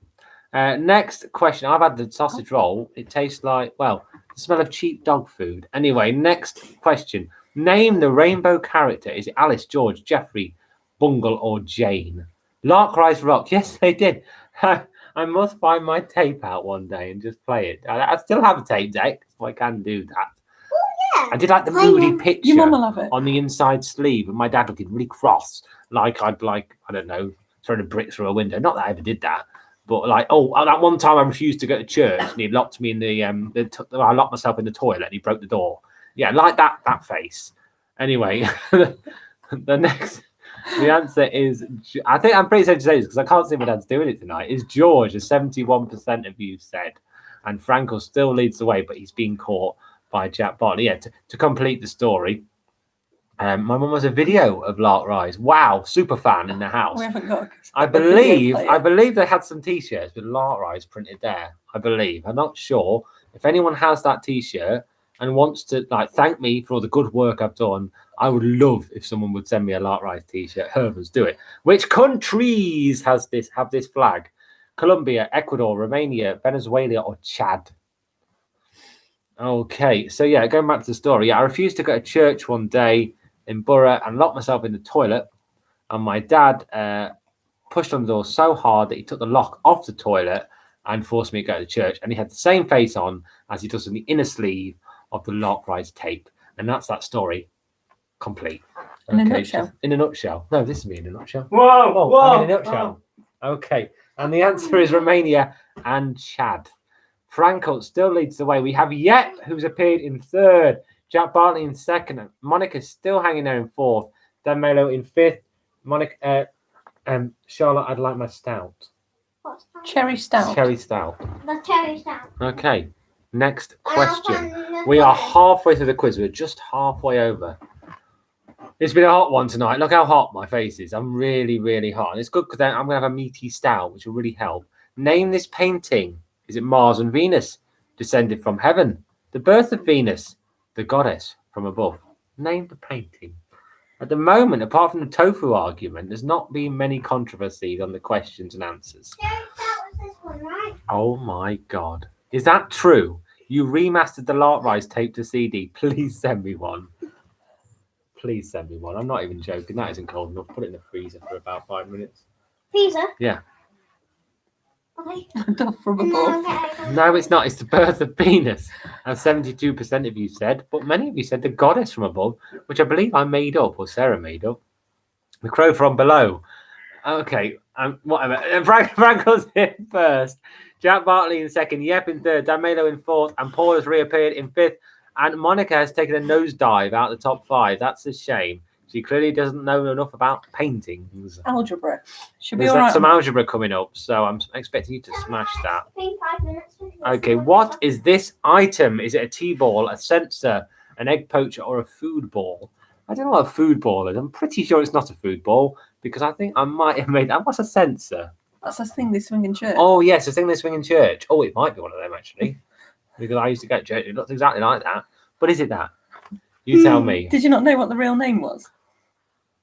Next question. I've had the sausage roll. It tastes like, well, the smell of cheap dog food. Anyway, next question. Name the rainbow character. Is it Alice, George, Jeffrey, Bungle, or Jane? Lark Rise Rock. Yes, they did. I must find my tape out one day and just play it. I still have a tape deck, so I can do that. Yeah. I did like the Play moody them. picture Your mum will have it. on the inside sleeve, and my dad looking really cross, like I'd like, I don't know, throwing a brick through a window. Not that I ever did that, but like, that one time I refused to go to church, and he locked me in the I locked myself in the toilet, and he broke the door. Yeah, like that face. Anyway, the answer is, I think I'm pretty safe to say this because I can't see my dad's doing it tonight, is George, as 71% of you said. And Frankel still leads the way, but he's been caught by Jack Bartley. Yeah, to complete the story, my mum has a video of Lark Rise. Wow, super fan in the house. We haven't got. I a video player. believe they had some T-shirts with Lark Rise printed there. I believe. I'm not sure. If anyone has that T-shirt and wants to thank me for all the good work I've done, I would love if someone would send me a Lark Rise T-shirt. Herbers, do it. Which countries have this flag? Colombia, Ecuador, Romania, Venezuela, or Chad? Okay, so yeah, going back to the story. Yeah, I refused to go to church one day in Borough and locked myself in the toilet. And my dad pushed on the door so hard that he took the lock off the toilet and forced me to go to church. And he had the same face on as he does in the inner sleeve of the Lark Rise tape. And that's that story complete. In a nutshell. In a nutshell. No, this is me in a nutshell. Whoa, Oh, whoa. I'm in a nutshell. Okay. And the answer is Romania and Chad. Frankel still leads the way. We have Yep, who's appeared in third. Jack Bartley in second. Monica's still hanging there in fourth. Dan Melo in fifth. Monica, Charlotte, I'd like my stout. What's that? Cherry stout. Cherry stout. The cherry stout. Okay. Next And I'll question. find the We are toilet. halfway through the quiz. We're just halfway over. It's been a hot one tonight. Look how hot my face is. I'm really, really hot. And it's good because I'm going to have a meaty stout, which will really help. Name this painting. Is it Mars and Venus, descended from heaven? The birth of Venus, the goddess from above? Name the painting. At the moment, apart from the tofu argument, there's not been many controversies on the questions and answers. Cherry stout was this one, right? Oh my God. Is that true? You remastered the Lark Rise tape to CD. Please send me one. Please send me one. I'm not even joking. That isn't cold enough. Put it in the freezer for about 5 minutes. Freezer. Yeah. Okay. From And then I'll above. get it. No, it's not. It's the birth of Venus. As 72% of you said, but many of you said the goddess from above, which I believe I made up or Sarah made up. The crow from below. Okay, whatever. Frankel's in first. Jack Bartley in second. Yep in third. Dan Melo in fourth. And Paul has reappeared in fifth. And Monica has taken a nosedive out of the top 5. That's a shame. She clearly doesn't know enough about paintings. Algebra. Should be There's all right. some algebra coming up, so I'm expecting you to smash that. It's been 5 minutes. Okay, what is this item? Is it a T-ball, a sensor, an egg poacher, or a food ball? I don't know what a food ball is. I'm pretty sure it's not a food ball because I think I might have made that. What's a sensor? That's the thing they swing in church. Oh, yes, the thing they swing in church. Oh, it might be one of them, actually, because I used to go to church. It looks exactly like that. But is it that? You tell me. Did you not know what the real name was?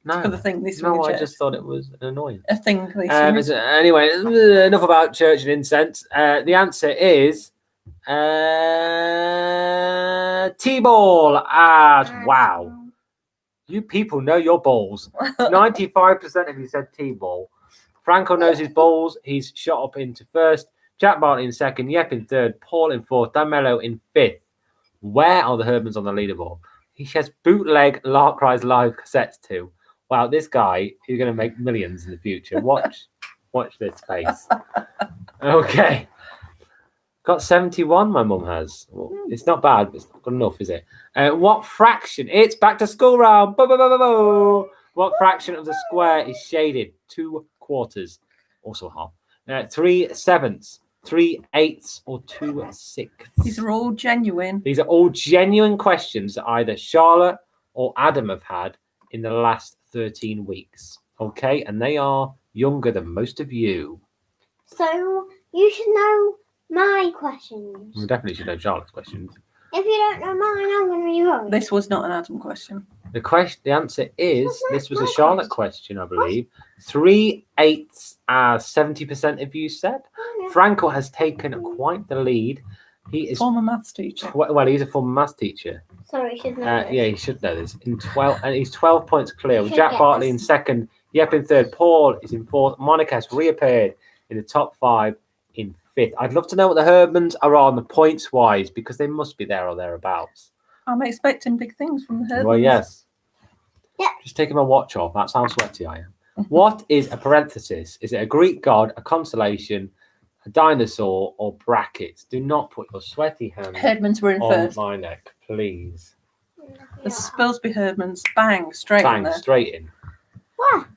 No, For the thing they swing no, in I church. just thought it was an annoyance. A thing they swing in. Anyway, enough about church and incense. The answer is T-ball. Wow. You people know your balls. 95% of you said T-ball. Franco knows his balls. He's shot up into first. Jack Bartley in second. Yep in third. Paul in fourth. Dan Mello in fifth. Where are the Herdmans on the leaderboard? He has bootleg Lark Rise live cassettes too. Wow, this guy is going to make millions in the future. Watch this face. Okay. Got 71, my mum has. Well, it's not bad, but it's not good enough, is it? What fraction? It's back to school round. What fraction of the square is shaded? 2 quarters. Also half. 3 sevenths, 3 eighths, or 2 sixths? These are all genuine. These are all genuine questions that either Charlotte or Adam have had in the last 13 weeks. Okay, and they are younger than most of you. So you should know my questions. We definitely should know Charlotte's questions. If you don't know mine, I'm going to be wrong. This was not an Adam question. The answer is, this was a Charlotte question, I believe. 3/8 70% of you said. Frankel has taken quite the lead. He is Former maths teacher. well, he's a former maths teacher. Sorry, you should know this. Yeah, he should know this. And he's 12 points clear. You With should Jack get Bartley this. in second, Yep in third, Paul is in fourth, Monica has reappeared in the top 5 in fifth. I'd love to know what the Herdmans are on the points wise, because they must be there or thereabouts. I'm expecting big things from the Herdmans. Well, yes. Yeah. Just taking my watch off. That's how sweaty I am. What is a parenthesis? Is it a Greek god, a constellation, a dinosaur, or brackets? Do not put your sweaty hand Herdmans were in on first. my neck, please. The Spilsby Herdmans, bang, straight in Bang, there. straight in. What?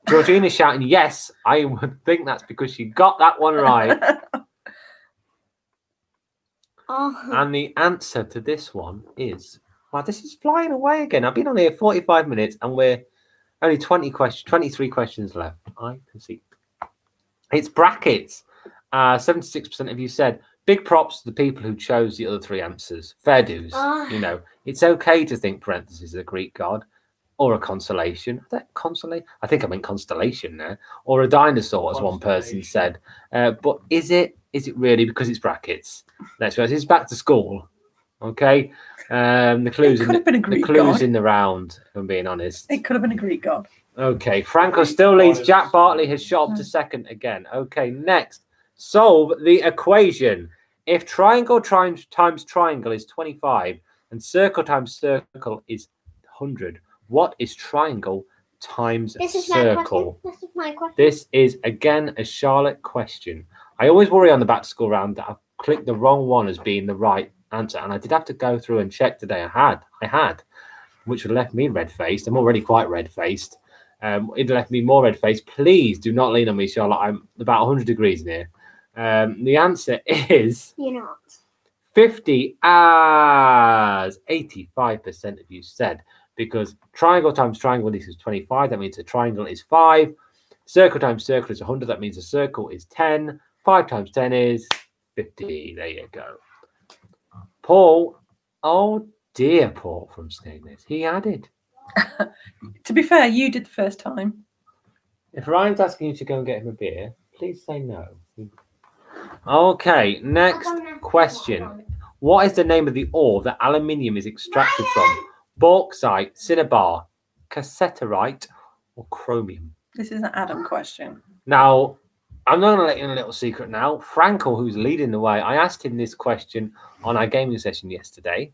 Georgina's shouting, yes, I would think that's because she got that one right. Oh. And the answer to this one is, wow, this is flying away again. I've been on here 45 minutes and we're only 23 questions left. I can see. It's brackets. 76% of you said, big props to the people who chose the other 3 answers. Fair dues. You know, it's okay to think parentheses is a Greek god or a constellation. Constellation? I think I meant constellation there. Or a dinosaur, as one person said. But is it really, because it's brackets? Let's go. It's back to school. Okay. The clues It could have been a Greek the clues god. in the round, if I'm being honest. It could have been a Greek god. Okay, Franco still leads. Jack Bartley has shot up to second again. Okay, next. Solve the equation. If triangle times triangle is 25 and circle times circle is 100, what is triangle times This is my circle? question. This is my question. This is, again, a Charlotte question. I always worry on the back to school round that I've clicked the wrong one as being the right answer. And I did have to go through and check today. I had, which would have left me red-faced. I'm already quite red-faced. It left me more red-faced. Please do not lean on me, Charlotte. I'm about 100 degrees near. The answer is You're not. 50 as 85% of you said, because triangle times triangle, this is 25. That means a triangle is 5. Circle times circle is 100. That means a circle is 10. 5 times 10 is 50. There you go. Paul, oh dear, Paul from Skegness. He added. To be fair, you did the first time. If Ryan's asking you to go and get him a beer, please say no. Okay, next question. What is the name of the ore that aluminium is extracted from? Bauxite, cinnabar, cassetterite, or chromium? This is an Adam question. Now, I'm not going to let you in a little secret now. Frankel, who's leading the way, I asked him this question on our gaming session yesterday,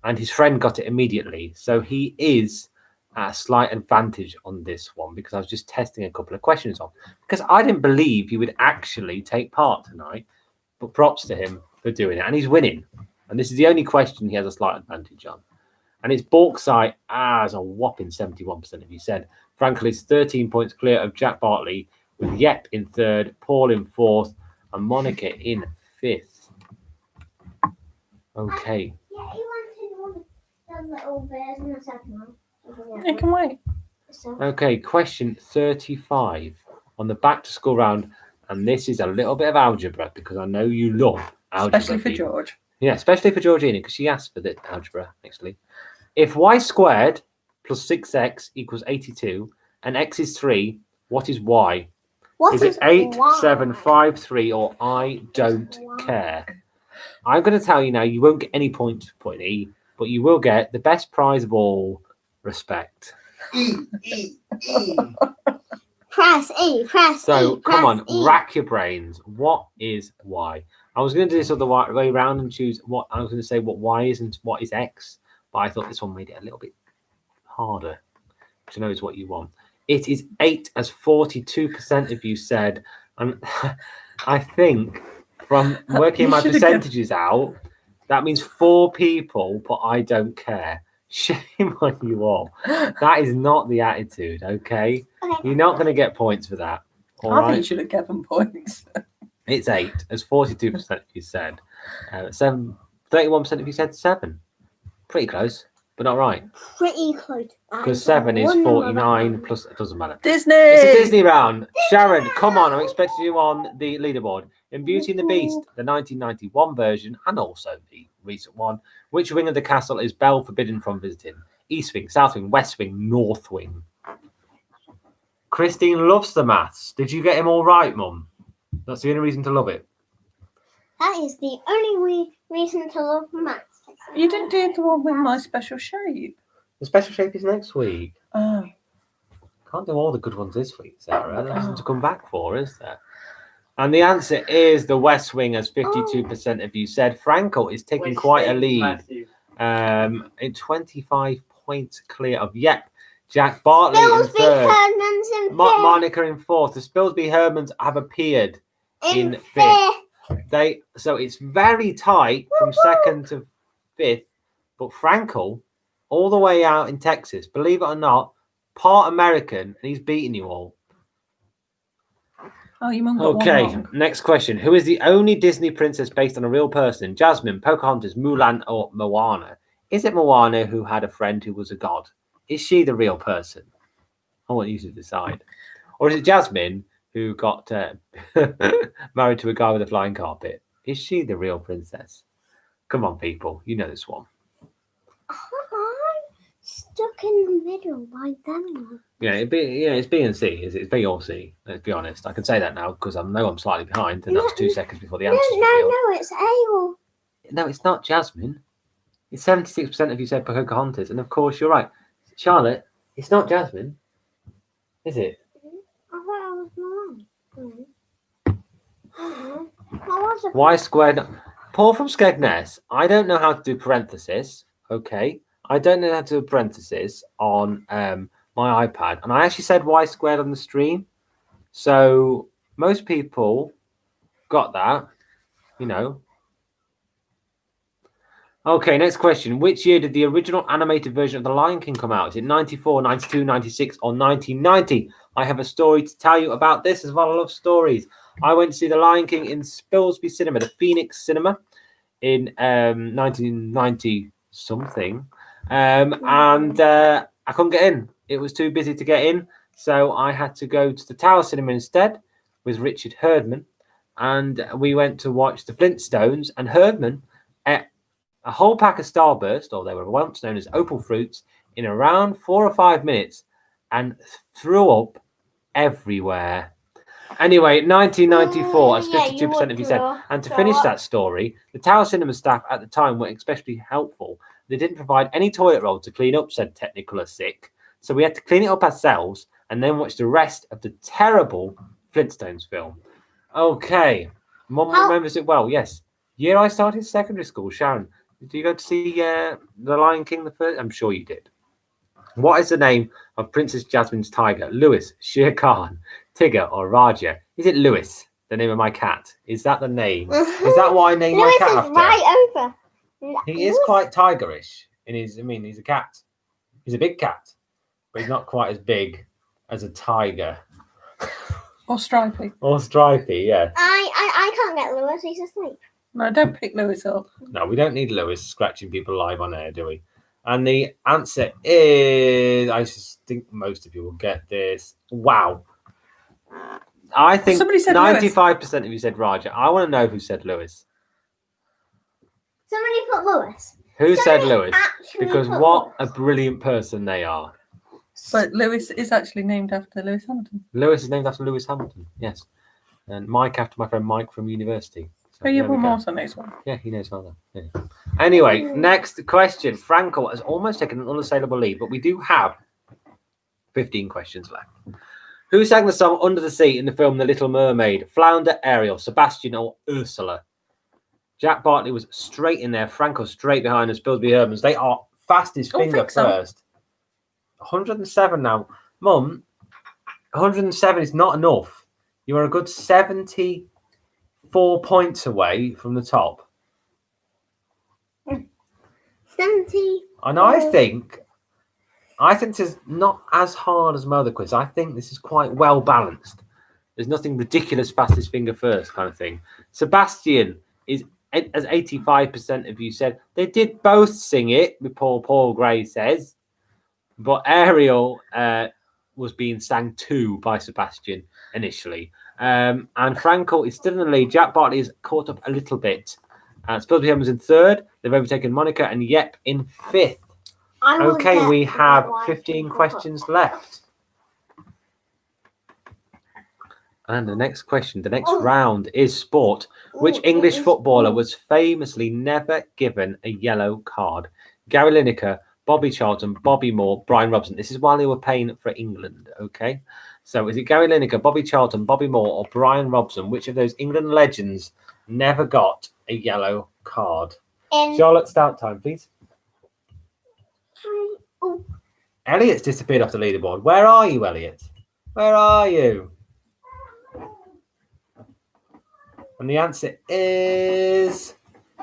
and his friend got it immediately. So he is at a slight advantage on this one because I was just testing a couple of questions on. Because I didn't believe he would actually take part tonight, but props to him for doing it. And he's winning. And this is the only question he has a slight advantage on. And it's bauxite as a whopping 71% of you said. Frankel is 13 points clear of Jack Bartley, with Yep in third, Paul in fourth, and Monica in fifth. Okay. Yeah, he wanted one of the little bears and I said no. I can wait. So, Okay, question 35 on the back to school round. And this is a little bit of algebra because I know you love algebra. Especially for people. George. Yeah, especially for Georgina because she asked for the algebra, actually. If y squared plus 6x equals 82 and x is 3, what is y? what Is it 8, Y? 7, 5, 3, or I don't care? I'm going to tell you now, you won't get any points for putting E, but you will get the best prize of all, respect. Press E, press So, E, come on, press E. rack your brains. What is Y? I was going to do this other way around and choose what I was going to say what Y is and what is X, but I thought this one made it a little bit harder, which I know is what you want. It is 8, as 42% of you said. And I think from working You my should have percentages out, that means 4 people, but I don't care. Shame on you all. That is not the attitude, okay? Okay. You're not going to get points for that. All I think you right? should have given points. It's 8, as 42% of you said. 31% of you said 7. Pretty close, but not right. Pretty close. Because 7 is 49 plus, it doesn't matter. Disney! It's a Disney round. Sharon, come on. I'm expecting you on the leaderboard. In Beauty and the Beast, the 1991 version, and also the recent one. Which wing of the castle is Belle forbidden from visiting? East wing, south wing, west wing, north wing. Christine loves the maths. Did you get him all right, Mum? That's the only reason to love it. That is the only reason to love maths. You didn't do the one with my special shape. The special shape is next week. Oh. Can't do all the good ones this week, Sarah. There's nothing to come back for, is there? And the answer is the West Wing, as 52% of you said. Franco is taking quite a lead. In 25 points clear of Jack Bartley in Spilsby third. Herdman's in fifth. Monica in fourth. The Spilsby Hermans have appeared in fifth. So it's very tight from second to fifth. But Franco, all the way out in Texas, believe it or not, part American, and he's beating you all. Oh, you got Okay, one wrong. next question. Who is the only Disney princess based on a real person? Jasmine, Pocahontas, Mulan, or Moana? Is it Moana who had a friend who was a god? Is she the real person? I want you to decide. Or is it Jasmine who got married to a guy with a flying carpet? Is she the real princess? Come on, people. You know this one. I'm stuck in the middle by them. Yeah, it's B and C. It's B or C. Let's be honest. I can say that now because I know I'm slightly behind, and that's 2 seconds before the answer. No, it's A or... No, it's not Jasmine. It's 76% of you said Pocahontas, and of course you're right. Charlotte, it's not Jasmine, is it? I thought I was wrong. Y squared. Paul from Skegness. I don't know how to do parenthesis. Okay, I don't know how to do parenthesis on my iPad, and I actually said Y squared on the stream, so most people got that, you know. Okay, next question. Which year did the original animated version of The Lion King come out? Is it 94, 92, 96, or 1990? I have a story to tell you about this as well. I love stories. I went to see The Lion King in Spilsby Cinema, the Phoenix Cinema, in 1990 something. And I couldn't get in. It was too busy to get in. So I had to go to the Tower Cinema instead with Richard Herdman. And we went to watch the Flintstones. And Herdman ate a whole pack of Starburst, or they were once known as Opal Fruits, in around 4 or 5 minutes and threw up everywhere. Anyway, 1994, as 52% of you said. And to finish that story, the Tower Cinema staff at the time were especially helpful. They didn't provide any toilet roll to clean up said Technicolor sick. So we had to clean it up ourselves and then watch the rest of the terrible Flintstones film. Okay. Mum remembers it well. Yes. Year I started secondary school. Sharon, did you go to see The Lion King the first? I'm sure you did. What is the name of Princess Jasmine's tiger? Louis, Shere Khan, Tigger, or Raja? Is it Louis, the name of my cat? Is that the name? Is that what I named my cat after? Right over. He is quite tigerish. He's a cat. He's a big cat, but he's not quite as big as a tiger. Or Stripey. Or Stripey, yeah. I can't get Lewis. He's asleep. No, don't pick Lewis up. No, we don't need Lewis scratching people live on air, do we? And the answer is, I just think most of you will get this. Wow. I think Somebody said 95% of you said Raja. I want to know who said Lewis. Somebody put Lewis. Who said Somebody Lewis? actually Because put what Lewis. a brilliant person they are. But Lewis is actually named after Lewis Hamilton. Lewis is named after Lewis Hamilton, yes. And Mike after my friend Mike from university. So Oh, yeah, there we one go. more so next one. Yeah, he knows well then. Yeah. Anyway, next question. Franco has almost taken an unassailable lead, but we do have 15 questions left. Who sang the song Under the Sea in the film The Little Mermaid? Flounder, Ariel, Sebastian, or Ursula? Jack Bartley was straight in there. Franco straight behind, and Spilsby Hermans. They are fastest finger first. 107 now. Mum, 107 is not enough. You are a good 74 points away from the top. 70. And I think this is not as hard as my other quiz. I think this is quite well balanced. There's nothing ridiculous fastest finger first kind of thing. Sebastian is, as 85% of you said, they did both sing it, Paul Gray says. But Ariel was being sang to by Sebastian initially. And Franco is still in the lead. Jack Bartley is caught up a little bit. Spilsby Herman's in third. They've overtaken Monica and Yep in fifth. Okay, we have 15 questions left. And the next question, the next round is sport. Which English footballer was famously never given a yellow card? Gary Lineker, Bobby Charlton, Bobby Moore, Brian Robson. This is while they were playing for England, okay? So is it Gary Lineker, Bobby Charlton, Bobby Moore, or Brian Robson? Which of those England legends never got a yellow card? Charlotte, start time, please. Elliot's disappeared off the leaderboard. Where are you, Elliot? Where are you? And the answer is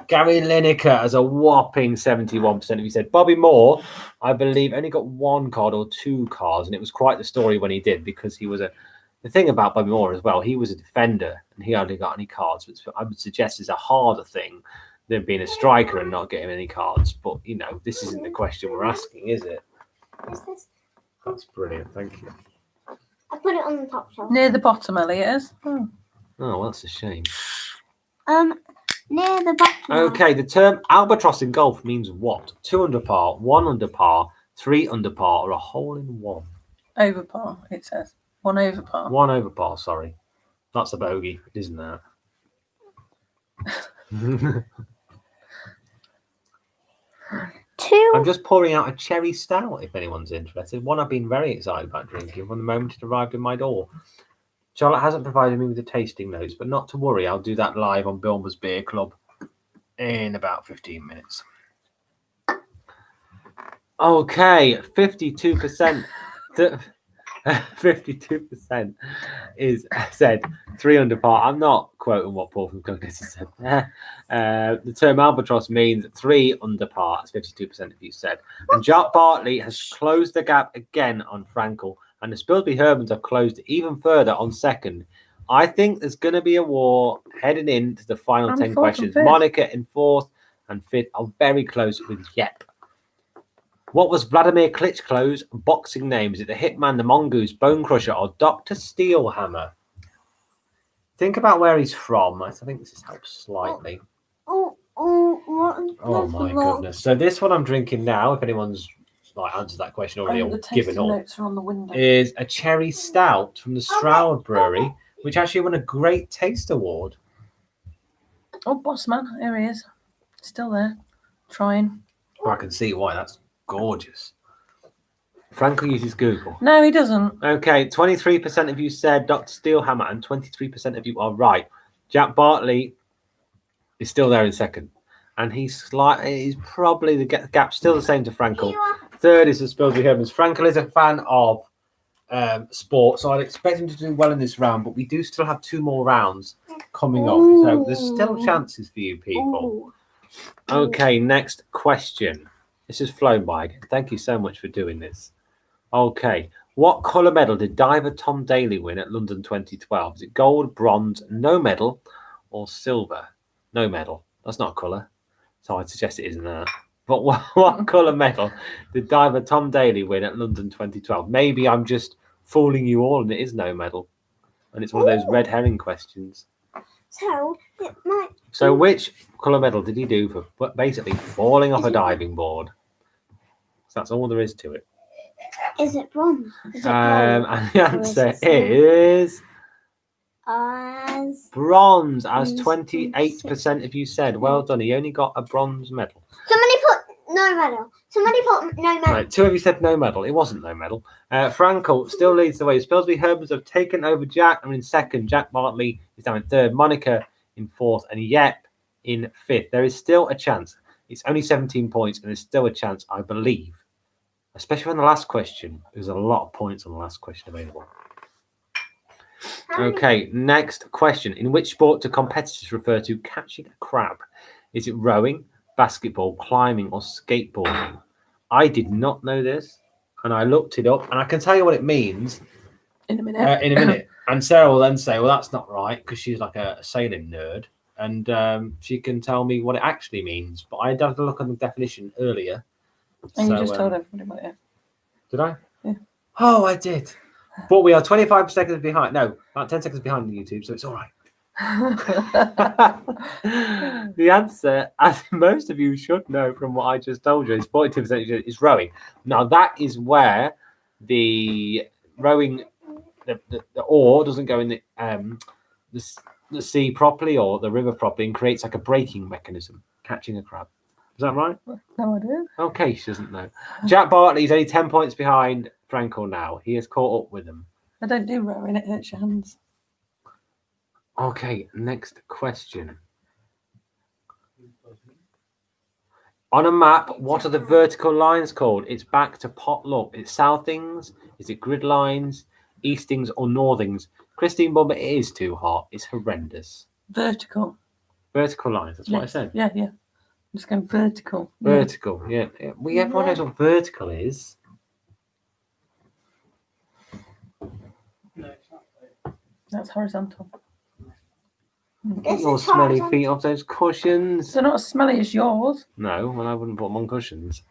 Gary Lineker as a whopping 71% of you said. Bobby Moore, I believe, only got one card or two cards, and it was quite the story when he did, because he was the thing about Bobby Moore as well, he was a defender and he hardly got any cards, which I would suggest is a harder thing than being a striker and not getting any cards. But, you know, this isn't the question we're asking, is it? That's brilliant, thank you. I put it on the top shelf. Near the bottom, Elliot is. Oh, well, that's a shame. Near the bottom. Okay, the term albatross in golf means what? 2 under par, 1 under par, 3 under par, or a hole in one? Over par, it says. 1 over par. 1 over par, sorry. That's a bogey, isn't that? I'm just pouring out a cherry stout, if anyone's interested. One I've been very excited about drinking from the moment it arrived in my door. Charlotte hasn't provided me with the tasting notes, but not to worry, I'll do that live on Baumber's Beer Club in about 15 minutes. Okay, 52%. 52% is said 3 under par. I'm not quoting what Paul from Cookies said. The term albatross means 3 under par. That's 52% of you said. And Jack Bartley has closed the gap again on Frankel, and the Spilsby Hermans have closed even further on second. I think there's going to be a war heading into the final 10 questions. Monica in fourth and fifth are very close with Yep. What was Vladimir Klitschko's boxing name? Is it the Hitman, the Mongoose, Bone Crusher, or Dr. Steelhammer? Think about where he's from. I think this has helped slightly. Oh my goodness. So this one I'm drinking now, if anyone's answered that question already or given up, notes are on the window. Is a cherry stout from the Stroud Brewery, which actually won a Great Taste Award. Oh, Bossman, here he is. Still there. Trying. Well, I can see why. That's gorgeous. Frankel uses Google. No, he doesn't. Okay, 23% of you said Dr. Steelhammer, and 23% of you are right. Jack Bartley is still there in second, and he's probably the gap still the same to Frankel. Third is the Spilsby Hermans. Frankel is a fan of sport, so I'd expect him to do well in this round, but we do still have 2 more rounds coming up, so there's still chances for you people. Okay, next question. This has flown by. Thank you so much for doing this. Okay, what colour medal did diver Tom Daly win at London 2012? Is it gold, bronze, no medal, or silver? No medal. That's not a colour, so I'd suggest it isn't that. But what colour medal did diver Tom Daly win at London 2012? Maybe I'm just fooling you all and it is no medal. And it's one of those red herring questions. So, it might... So which colour medal did he do for basically falling off a diving board? So that's all there is to it. Is it bronze? And the answer is... bronze, as 28% of you said. Well done. He only got a bronze medal. Somebody put no medal. Somebody put no medal. Right, 2 of you said no medal. It wasn't no medal. Frankel still leads the way. Spilsby Hermans have taken over Jack. I'm in second. Jack Bartley is down in third. Monica in fourth. And Yep in fifth. There is still a chance. It's only 17 points, and there's still a chance, I believe. Especially on the last question. There's a lot of points on the last question available. Okay, next question. In which sport do competitors refer to catching a crab? Is it rowing, basketball, climbing, or skateboarding? I did not know this, and I looked it up, and I can tell you what it means in a minute. And Sarah will then say, well, that's not right, because she's like a sailing nerd, and she can tell me what it actually means. But I had to look at the definition earlier. And you just told everybody about it. Did I? Yeah. Oh, I did. But we are 25 seconds behind. No, about 10 seconds behind on YouTube, so it's all right. The answer, as most of you should know from what I just told you, is 42% is rowing. Now that is where the rowing, the oar doesn't go in the sea properly or the river properly and creates like a braking mechanism, catching a crab. Is that right? No idea. Okay, she doesn't know. Jack Bartley's only 10 points behind Frankel now. He has caught up with them. I don't do rowing, it hurts your hands. Okay, next question. On a map, what are the vertical lines called? It's back to potluck. It's southings, is it grid lines, eastings, or northings? Christine Baumber, it is too hot. It's horrendous. Vertical. Vertical lines, that's what I said. Yeah. I'm just going vertical. Vertical, yeah. Everyone knows what vertical is. No, it's not. That's horizontal. Get your smelly feet off those cushions. They're not as smelly as yours. No, well, I wouldn't put them on cushions.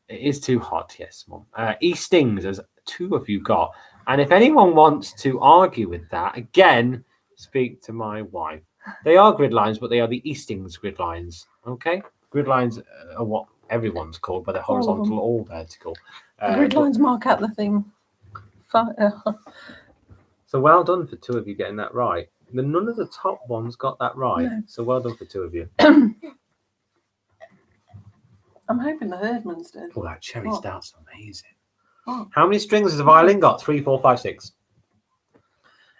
It is too hot, yes, Mum. Eastings, as 2 of you got. And if anyone wants to argue with that, again, speak to my wife. They are grid lines, but they are the Eastings grid lines. Okay? Grid lines are what everyone's called, whether horizontal or vertical. The grid lines mark out the thing. So well done for 2 of you getting that right. None of the top ones got that right. No. So well done for 2 of you. I'm hoping the Herdmans did. Oh, that cherry Oh. stout's amazing. Oh. How many strings has a violin got? 3, 4, 5, 6.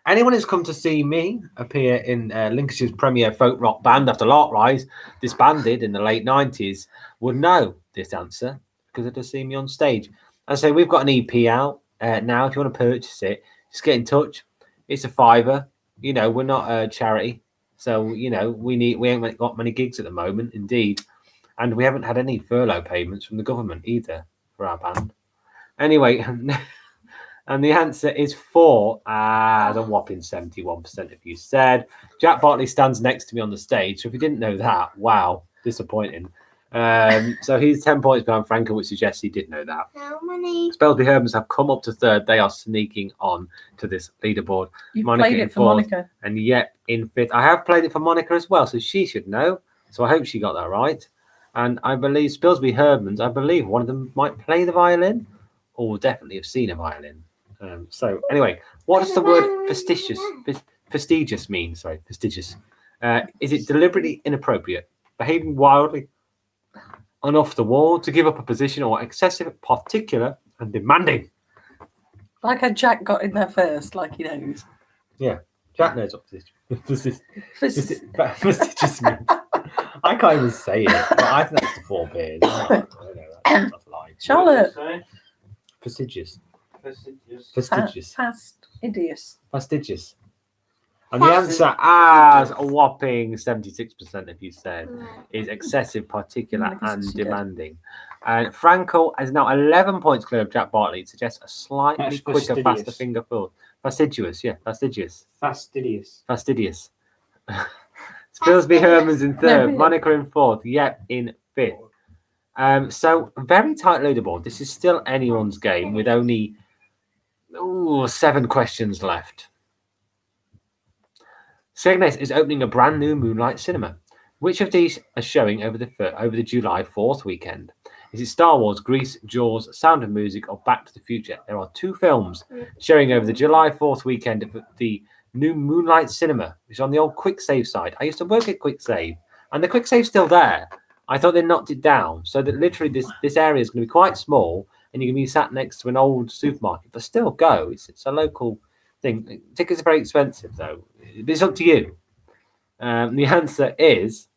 Anyone who's come to see me appear in Lincolnshire's premier folk rock band after Lark Rise, disbanded in the late 90s, would know this answer because they'd have seen me on stage. And so we've got an EP out now. If you want to purchase it, just get in touch. It's a £5. You know, we're not a charity. So, you know, we ain't got many gigs at the moment, indeed. And we haven't had any furlough payments from the government either for our band. Anyway, and the answer is 4, as a whopping 71% of you said. Jack Bartley stands next to me on the stage. So if you didn't know that, wow, disappointing. So he's 10 points behind Frankel, which suggests he did know that. How many? Spelsby Hermans have come up to 3rd. They are sneaking on to this leaderboard. You've Monica played in it for 4th. Monica. And yet in 5th. I have played it for Monica as well, so she should know. So I hope she got that right. And I believe Spilsby Hermans, I believe one of them might play the violin or will definitely have seen a violin. So anyway, what does the word fastidious mean? Sorry, fastidious. Is it deliberately inappropriate, behaving wildly and off the wall, to give up a position, or excessive, particular and demanding? Like how Jack got in there first, like he knows. Yeah, Jack knows what fastidious means. I can't even say it, but I think that's the 4 beers. That's lying. Charlotte. Fastidious. Fastidious. Fastidious. Fastidious. Fastidious. And the answer, as a whopping 76% of you said, is excessive, particular, and demanding. And Frankel is now 11 points clear of Jack Bartley. It suggests a slightly That's quicker, fastidious. faster finger full. Fastidious, yeah, fastidious. Fastidious. Fastidious. Spilsby Hermans in 3rd, No, Monica in 4th, Yep in 5th. So very tight leaderboard. This is still anyone's game with only 7 questions left. Cygnus is opening a brand new Moonlight Cinema. Which of these are showing over the July 4th weekend? Is it Star Wars, Grease, Jaws, Sound of Music, or Back to the Future? There are 2 films showing over the July 4th weekend at the new Moonlight Cinema, which is on the old Quick Save site. I used to work at Quick Save, and the Quick Save's still there. I thought they knocked it down, so that literally this area is going to be quite small, and you're going to be sat next to an old supermarket. But still, go. It's a local thing. Tickets are very expensive, though. It's up to you. The answer is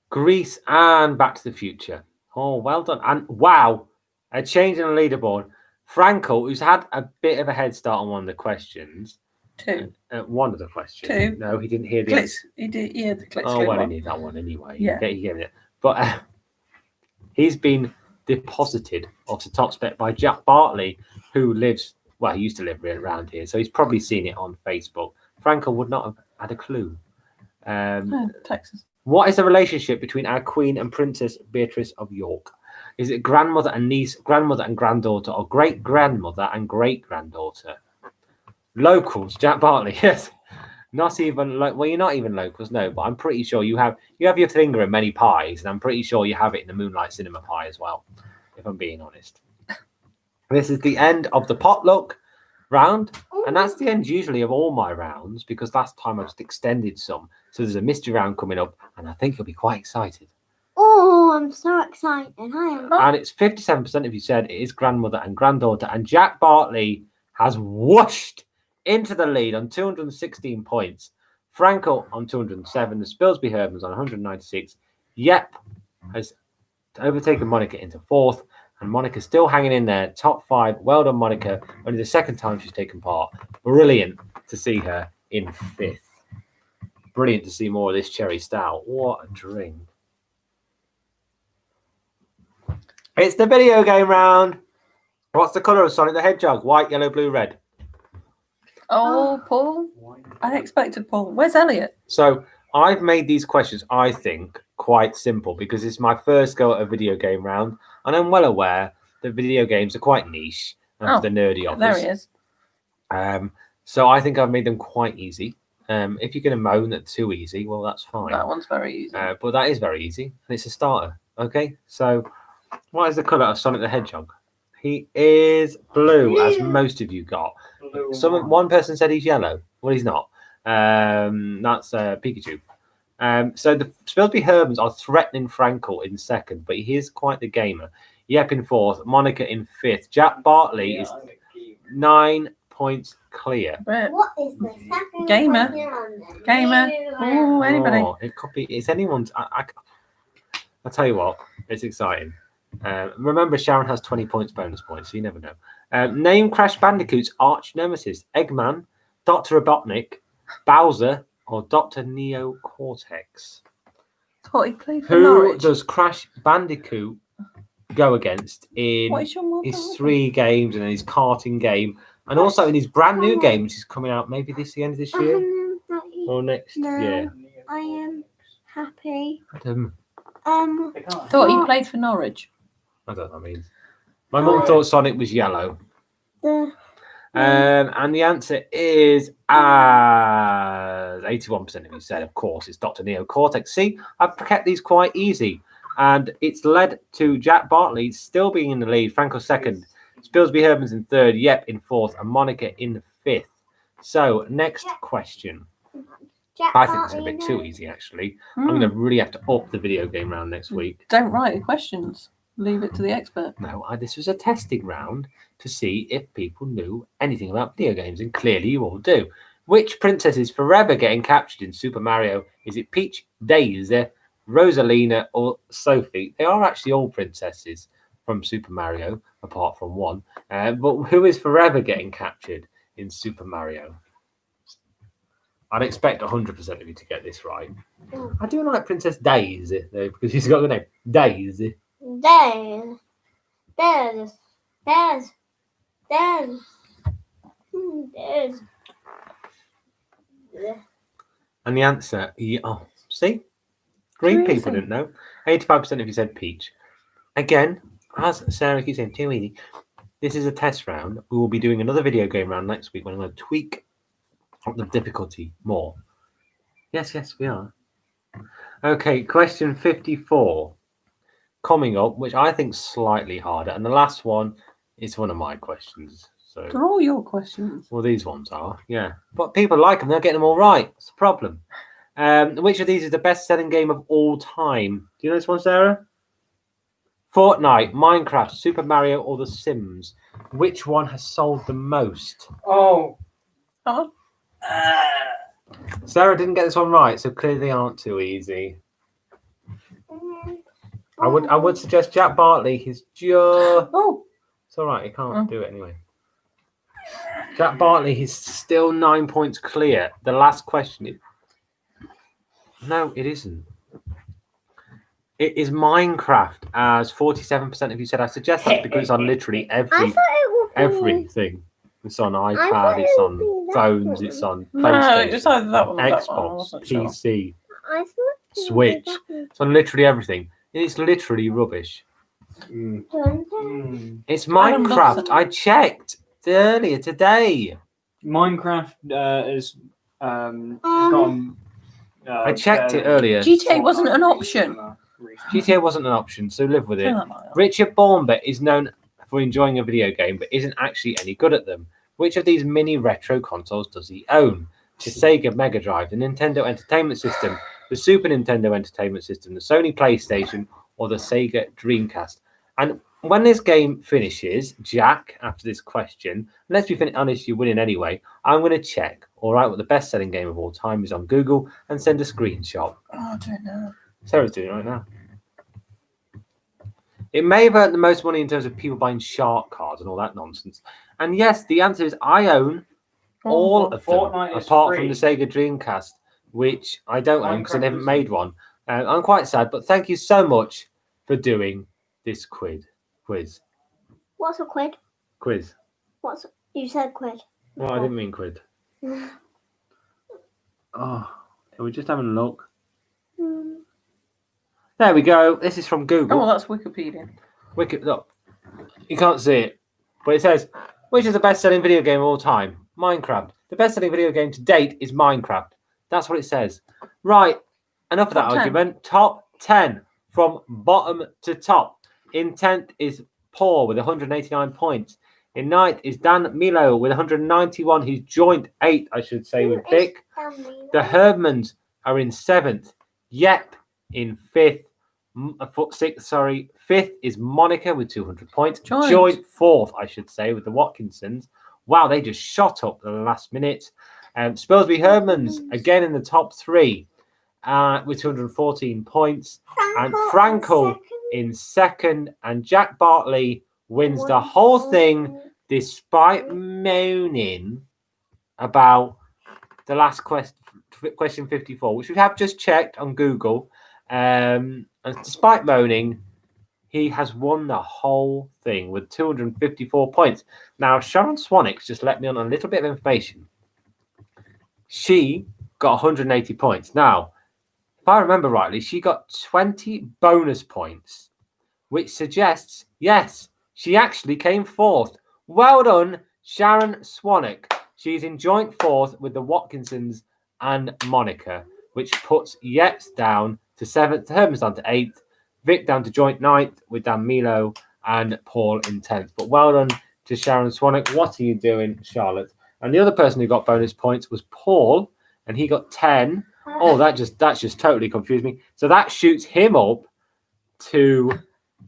Grease and Back to the Future. Oh, well done. And wow, a change in the leaderboard. Frankel, who's had a bit of a head start on one of the questions. 2. One of the questions. 2. No, he didn't hear the Glitz. He did. Yeah, the Glitz. Oh, well, he knew that one anyway. Yeah. He gave it. But he's been deposited off the top spec by Jack Bartley, who lives, well, he used to live around here, so he's probably seen it on Facebook. Frankel would not have had a clue. Texas. What is the relationship between our Queen and Princess Beatrice of York? Is it grandmother and niece, grandmother and granddaughter, or great-grandmother and great-granddaughter? Locals, Jack Bartley. Yes. Not even well, you're not even locals, no, but I'm pretty sure you have your finger in many pies, and I'm pretty sure you have it in the Moonlight Cinema pie as well, if I'm being honest. This is the end of the potluck round, and that's the end usually of all my rounds, because last time I just extended some. So there's a mystery round coming up, and I think you'll be quite excited. Oh, I'm so excited. I am. And it's 57% of you said it is grandmother and granddaughter, and Jack Bartley has whooshed into the lead on 216 points. Frankel on 207, the Spilsby Hermans on 196. Yep has overtaken Monica into fourth, and Monica's still hanging in there, top five. Well done, Monica. Only the second time she's taken part. Brilliant to see her in fifth. Brilliant to see more of this cherry stout. What a drink. It's the video game round. What's the colour of Sonic the Hedgehog? White, yellow, blue, red. Oh, Paul. I expected Paul. Where's Elliot? So I've made these questions, I think, quite simple because it's my first go at a video game round, and I'm well aware that video games are quite niche for the nerdy of there us. he is. So I think I've made them quite easy. If you're going to moan that too easy, well, that's fine. That one's very easy. But that is very easy, and it's a starter. Okay, so what is the colour of Sonic the Hedgehog? He is blue, as most of you got. One person said he's yellow. Well, he's not. That's Pikachu. So the Spilsby Hermans are threatening Frankel in second, but he is quite the gamer. Yep in fourth, Monica in fifth. Jack Bartley is 9 points clear. What is the second Gamer. question on there? Gamer. Oh, anybody. Oh, it could be. It's anyone's. I'll tell you what. It's exciting. Remember, Sharon has 20 points bonus points, so you never know. Name Crash Bandicoot's arch nemesis: Eggman, Dr. Robotnik, Bowser, or Dr. Neo Cortex. Thought he played for Who Norwich. does Crash Bandicoot go against in What is your mother? his 3 games and in his karting game, and also in his brand new game, which is coming out maybe the end of this year or next year? I am happy. Adam. Thought he played for Norwich. I don't know what that means. My mum thought Sonic was yellow. And the answer is 81% of you said, of course, it's Dr. Neo Cortex. See, I've kept these quite easy. And it's led to Jack Bartley still being in the lead, Franco second, Spilsby Hermans in third, Yep in fourth, and Monica in fifth. So, next question. I think it's a bit too easy, actually. I'm going to really have to up the video game round next week. Don't write your questions. Leave it to the expert. No, this was a testing round to see if people knew anything about video games, and clearly you all do. Which princess is forever getting captured in Super Mario? Is it Peach, Daisy, Rosalina, or Sophie? They are actually all princesses from Super Mario, apart from one. But who is forever getting captured in Super Mario? I'd expect 100% of you to get this right. I do like Princess Daisy, though, because she's got the name Daisy. There's. And the answer, see? Green Too people easy. didn't know. 85% of you said Peach. Again, as Sarah keeps saying, too easy. This is a test round. We will be doing another video game round next week when I'm going to tweak the difficulty more. Yes, we are. Okay, question 54. Coming up, which I think is slightly harder. And the last one is one of my questions. So, They're all your questions. well, these ones are, yeah. But people like them. They're getting them all right. It's a problem. Which of these is the best-selling game of all time? Do you know this one, Sarah? Fortnite, Minecraft, Super Mario, or The Sims? Which one has sold the most? Oh. Oh, Sarah didn't get this one right, so clearly they aren't too easy. I would suggest Jack Bartley. He's just... oh, It's all right. He can't do it anyway. Jack Bartley, he's still 9 points clear. The last question is... No, it isn't. It is Minecraft, as 47% of you said. I suggest that's because it's on literally everything. It's on iPad, it's on phones, it's on no, PlayStation, it's either that one or that one. I Xbox, wasn't sure. PC, Switch. It's on literally everything. It's literally rubbish. It's Adam Minecraft. Dawson. I checked earlier today. Minecraft is gone. I checked it earlier. GTA wasn't an option. GTA wasn't an option, so live with it. Turn that light off. Richard Baumber is known for enjoying a video game, but isn't actually any good at them. Which of these mini retro consoles does he own? The Sega Mega Drive, the Nintendo Entertainment System, the Super Nintendo Entertainment System, the Sony PlayStation, or the Sega Dreamcast? And when this game finishes, Jack, after this question, let's be honest, you're winning anyway. I'm going to check, all right, what the best-selling game of all time is on Google and send a screenshot. Oh, I don't know. Sarah's doing it right now. It may have earned the most money in terms of people buying shark cards and all that nonsense. And yes, the answer is I own all of them, Fortnite is apart free. from the Sega Dreamcast, which I don't own because I never made one. I'm quite sad, but thank you so much for doing this quiz. What's a quid? Quiz. You said quid. Well, I didn't mean quid. Oh, we're just having a look. There we go. This is from Google. Oh, that's Wikipedia. Look, you can't see it, but it says, which is the best-selling video game of all time? Minecraft. The best-selling video game to date is Minecraft. That's what it says. Right, enough of that Top 10. argument. Top 10 from bottom to top. In 10th is Paul with 189 points. In 9th is Dan Milo with 191. He's joined 8th, I should say, with Vic. The Herdmans are in 7th. Yep in 5th. 5th is Monica with 200 points. Joined 4th, I should say, with the Watkinsons. Wow, they just shot up at the last minute. Spilsby Herdmans again in the top 3 with 214 points. And Frankel in 2nd. And Jack Bartley wins the whole thing despite moaning about the last question 54, which we have just checked on Google. And despite moaning, he has won the whole thing with 254 points. Now, Sharon Swanwick's just let me on a little bit of information. She got 180 points. Now, if I remember rightly, she got 20 bonus points, which suggests, yes, she actually came 4th. Well done, Sharon Swanwick. She's in joint 4th with the Watkinsons and Monica, which puts Yeps down to 7th, Herman's down to 8th, Vic down to joint 9th with Dan Milo and Paul in 10th. But well done to Sharon Swanwick. What are you doing, Charlotte? And the other person who got bonus points was Paul, and he got 10. Oh, that just totally confused me. So that shoots him up to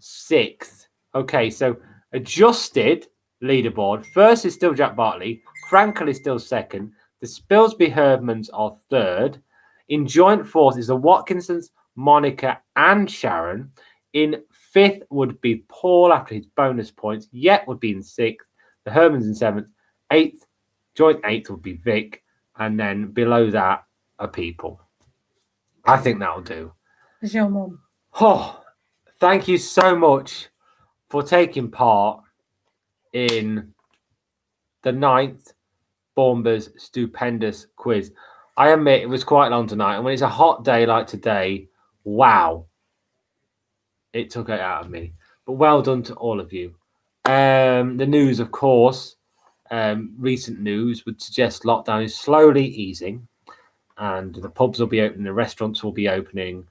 6th. Okay, so adjusted leaderboard. First is still Jack Bartley. Frankel is still 2nd. The Spilsby Herdmans are 3rd. In joint 4th is the Watkinsons, Monica, and Sharon. In 5th would be Paul after his bonus points. Yet would be in 6th. The Herdmans in 7th. 8th, joint 8th would be Vic. And then below that are people. I think that'll do. Is your mum? Oh, thank you so much for taking part in the 9th Baumber's stupendous quiz. I admit it was quite long tonight, and when it's a hot day like today, wow, it took it out of me. But well done to all of you. The news, of course, recent news would suggest lockdown is slowly easing, and the pubs will be opening, the restaurants will be opening,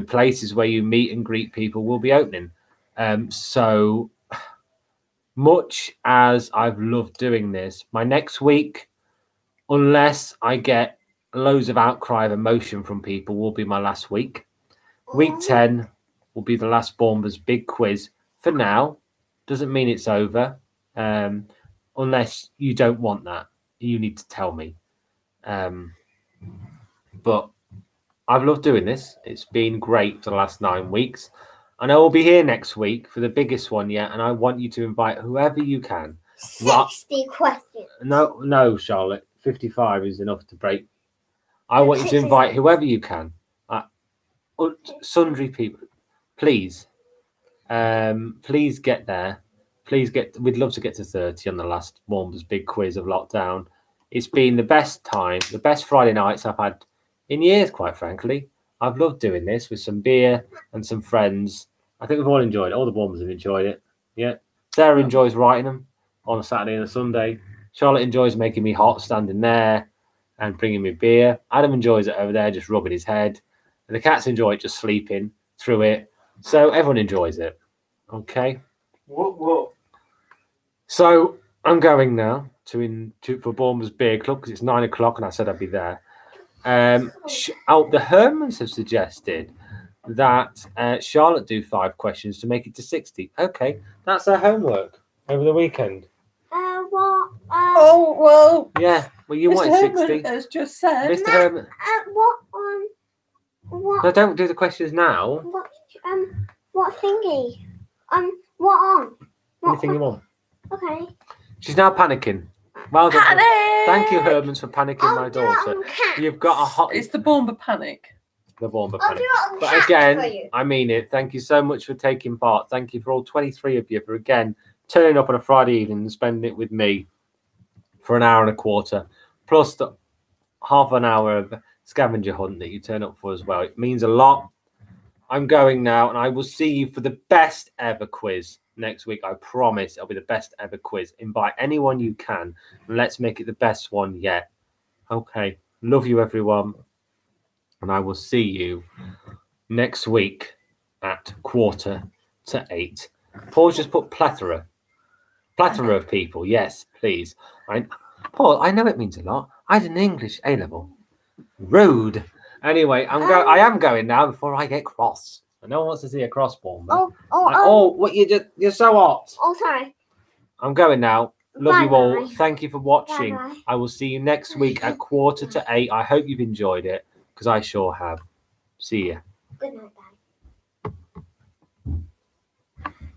places where you meet and greet people will be opening. So much as I've loved doing this, my next week, unless I get loads of outcry of emotion from people, will be my last week. Week 10 will be the last Baumber's big quiz. For now, doesn't mean it's over. Unless you don't want that, you need to tell me. But I've loved doing this. It's been great for the last 9 weeks. And I will be here next week for the biggest one yet. And I want you to invite whoever you can. 60 questions. No, Charlotte. 55 is enough to break. I want you to invite whoever you can. Sundry people. Please. Please get there. We'd love to get to 30 on the last Baumber's big quiz of lockdown. It's been the best time, the best Friday nights I've had in years, quite frankly. I've loved doing this with some beer and some friends. I think we've all enjoyed it. All the Baumers have enjoyed it. Yeah. Sarah enjoys writing them on a Saturday and a Sunday. Charlotte enjoys making me hot, standing there and bringing me beer. Adam enjoys it over there, just rubbing his head. And the cats enjoy it, just sleeping through it. So everyone enjoys it. Okay. What? So I'm going now for Baumber's Beer Club because it's 9 o'clock and I said I'd be there. The Hermans have suggested that Charlotte do 5 questions to make it to 60. Okay, that's her homework over the weekend. What? Oh well. Yeah, well you Mr. wanted Herman 60. has just said. Mr. Herman. What? No, don't do the questions now. What thingy? What on? Anything you want. Okay. She's now panicking. Well done. Panic! Thank you, Hermans, for panicking my daughter. You've got a hot. It's the Baumber panic. The Baumber I'll panic. do it on But cats for again, you. I mean it. Thank you so much for taking part. Thank you for all 23 of you for again turning up on a Friday evening and spending it with me for an hour and a quarter, plus the half an hour of scavenger hunt that you turn up for as well. It means a lot. I'm going now, and I will see you for the best ever quiz next week. I promise it'll be the best ever quiz. Invite anyone you can, and let's make it the best one yet. Okay. Love you, everyone. And I will see you next week at 7:45. Paul's just put plethora. Plethora of people. Yes, please. Paul, I know it means a lot. I did an English A-level. Rude. Anyway, I am going now before I get cross. No one wants to see a cross ball. What you're so hot. Oh, sorry. I'm going now. Love you all. Bye-bye. Thank you for watching. Bye-bye. I will see you next week at 7:45. I hope you've enjoyed it because I sure have. See ya. Good night.